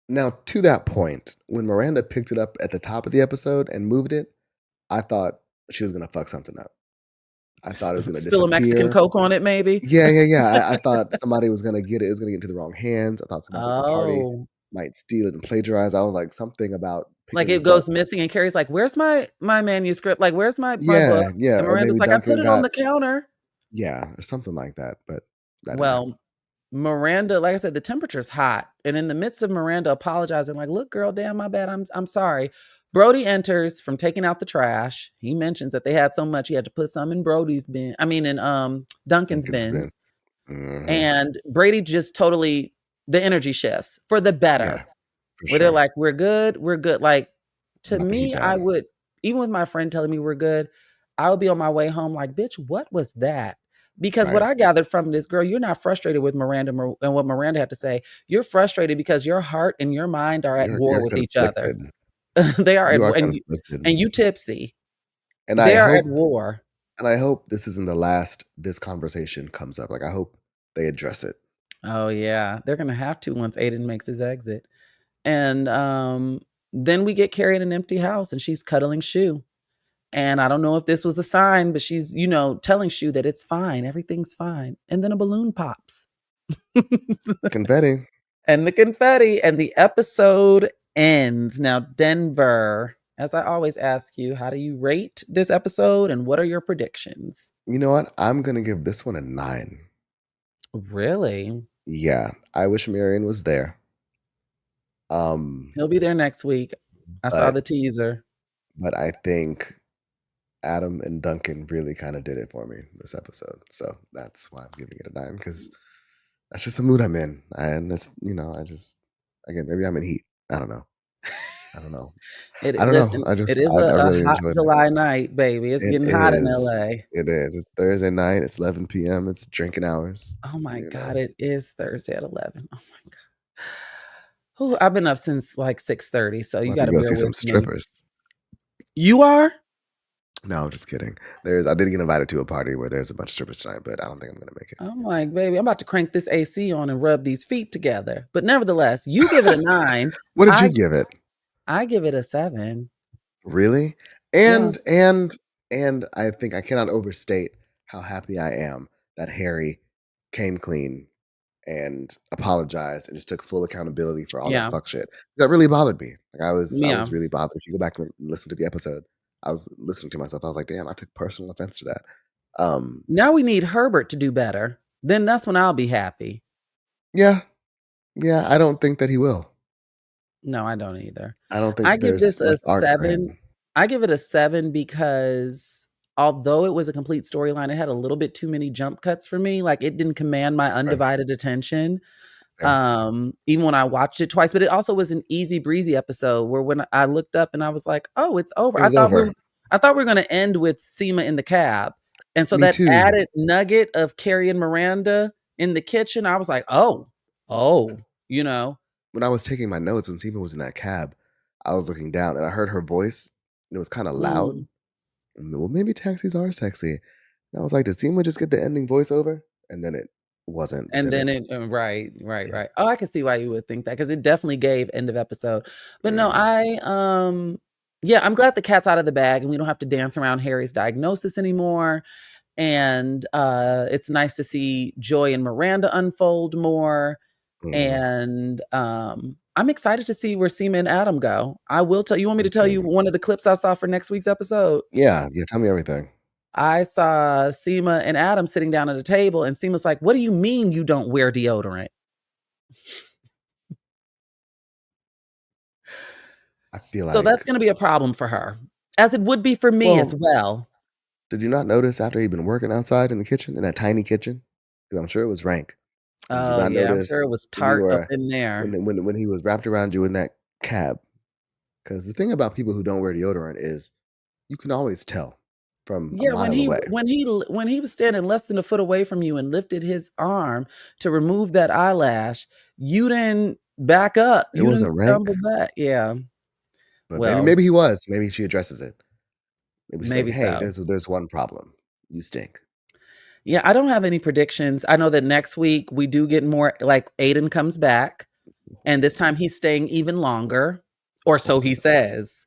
Now, to that point, when Miranda picked it up at the top of the episode and moved it, I thought she was gonna fuck something up. I thought it was gonna Spill a Mexican disappear. Coke on it, maybe? Yeah. I thought somebody was gonna get it. It was gonna get into the wrong hands. I thought somebody at the party Oh. might steal it and plagiarize. I was like, something about Like, picking it this up. goes missing, and Carrie's like, "Where's my manuscript? Like, where's my book?" Yeah. And Or Miranda's maybe like, "I put Duncan it on got, the counter." yeah, or something like that. But that didn't happen. Well, Miranda, like I said, the temperature's hot. And in the midst of Miranda apologizing, like, "Look, girl, damn, my bad. I'm sorry." Brody enters from taking out the trash. He mentions that they had so much he had to put some in Brody's bin. I mean, in Duncan's Duncan's been. bins. And Brady just totally, the energy shifts for the better. Yeah, for Where they're sure. like, we're good. Like, to About the heat me, I down. would, even with my friend telling me we're good, I would be on my way home like, bitch, what was that? Because what Right. I gathered from this, girl, you're not frustrated with Miranda and what Miranda had to say. You're frustrated because your heart and your mind are at war You're with each other. conflicted. They are at You are war, conflicted. and you tipsy. And They are at war. I hope this isn't the last this conversation comes up. Like, I hope they address it. Oh yeah, they're gonna have to once Aiden makes his exit. And then we get Carrie in an empty house, and she's cuddling Shu. And I don't know if this was a sign, but she's, telling Shu that it's fine, everything's fine. And then a balloon pops. Confetti. And the confetti, and the episode ends. Now, Denver, as I always ask you, how do you rate this episode and what are your predictions? You know what? I'm gonna give this one a 9. Really? Yeah. I wish Marion was there. He'll be there next week. I saw the teaser. But I think Adam and Duncan really kind of did it for me this episode. So that's why I'm giving it a 9, because that's just the mood I'm in. And it's, again, maybe I'm in heat. I don't know. I don't know. It is I a really hot enjoyed it. July night, baby. It's getting hot in LA. It is. It's Thursday night. It's 11 p.m. It's drinking hours. Oh my God, it is Thursday at 11. Oh my God. Ooh, I've been up since like 6:30, so you got to go bear see some with me. strippers. You are? No, I'm just kidding. I did get invited to a party where there's a bunch of strippers tonight, but I don't think I'm gonna make it. I'm like, baby, I'm about to crank this AC on and rub these feet together. But nevertheless, you give it a 9. What did you give it? I give it a 7. Really? And I think I cannot overstate how happy I am that Harry came clean and apologized and just took full accountability for all that fuck shit. That really bothered me. Like, I was really bothered. If you go back and listen to the episode, I was listening to myself. I was like, damn, I took personal offense to that. Now we need Herbert to do better. Then that's when I'll be happy. Yeah. I don't think that he will. No, I don't either. I don't think I give this a 7. him. I give it a 7 because although it was a complete storyline, it had a little bit too many jump cuts for me. Like, it didn't command my undivided attention. Even when I watched it twice, but it also was an easy breezy episode where when I looked up and I was like, oh, it's over. I thought we were going to end with Seema in the cab. And so that added nugget of Carrie and Miranda in the kitchen, I was like, oh, When I was taking my notes, when Seema was in that cab, I was looking down and I heard her voice and it was kind of loud. Well, maybe taxis are sexy. And I was like, did Seema just get the ending voiceover? And then it wasn't. And then right. Oh, I can see why you would think that, because it definitely gave end of episode. But no, I'm glad the cat's out of the bag and we don't have to dance around Harry's diagnosis anymore. And it's nice to see Joy and Miranda unfold more. And I'm excited to see where Seema and Adam go. I will tell you. Want me to tell you one of the clips I saw for next week's episode? Yeah, tell me everything. I saw Seema and Adam sitting down at a table, and Seema's like, "What do you mean you don't wear deodorant?" I feel So that's like gonna be a problem for her, as it would be for me as well, well. did you not notice after he'd been working outside in the kitchen, in that tiny kitchen? Because I'm sure it was rank. And did you Oh, not yeah, I'm notice sure it was when you tart up were in there. when he was wrapped around you in that cab? Because the thing about people who don't wear deodorant is you can always tell from a Yeah, mile away. when he was standing less than a foot away from you and lifted his arm to remove that eyelash, you didn't back up. It You didn't wasn't rank, stumble back. Yeah. but maybe Well, maybe he was. Maybe she addresses it. Maybe she's like, maybe "Hey, so. there's one problem. You stink." Yeah, I don't have any predictions. I know that next week we do get more, like Aiden comes back, and this time he's staying even longer, or so he says.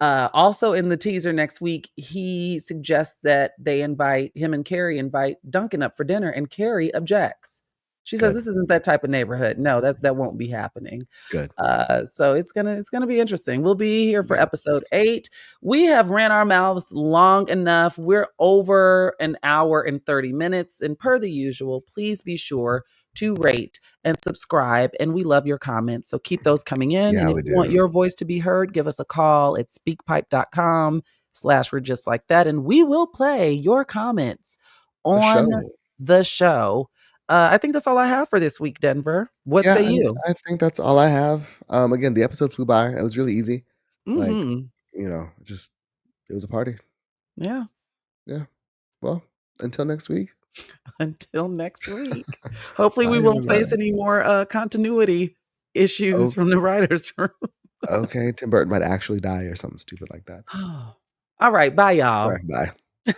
Also in the teaser next week, he suggests that him and Carrie invite Duncan up for dinner, and Carrie objects. She says, Good, "This isn't that type of neighborhood. No, that won't be happening." good. So it's gonna be interesting. We'll be here for Yeah, episode 8. We have ran our mouths long enough. We're over an hour and 30 minutes, and per the usual, please be sure to rate and subscribe. And we love your comments. So keep those coming in. yeah, And if we you want do. your voice to be heard, give us a call at speakpipe.com/we're just like that. And we will play your comments The on show. the show. I think that's all I have for this week, Denver. What Yeah, say and you? I think that's all I have. Again, the episode flew by. It was really easy. Like, Hmm. just it was a party. Yeah. Yeah. Well, until next week. Until next week. Hopefully Bye, we won't face everybody. any more continuity issues Oh, from the writers' room. okay. Tim Burton might actually die or something stupid like that. All right. Bye, All y'all. right, bye.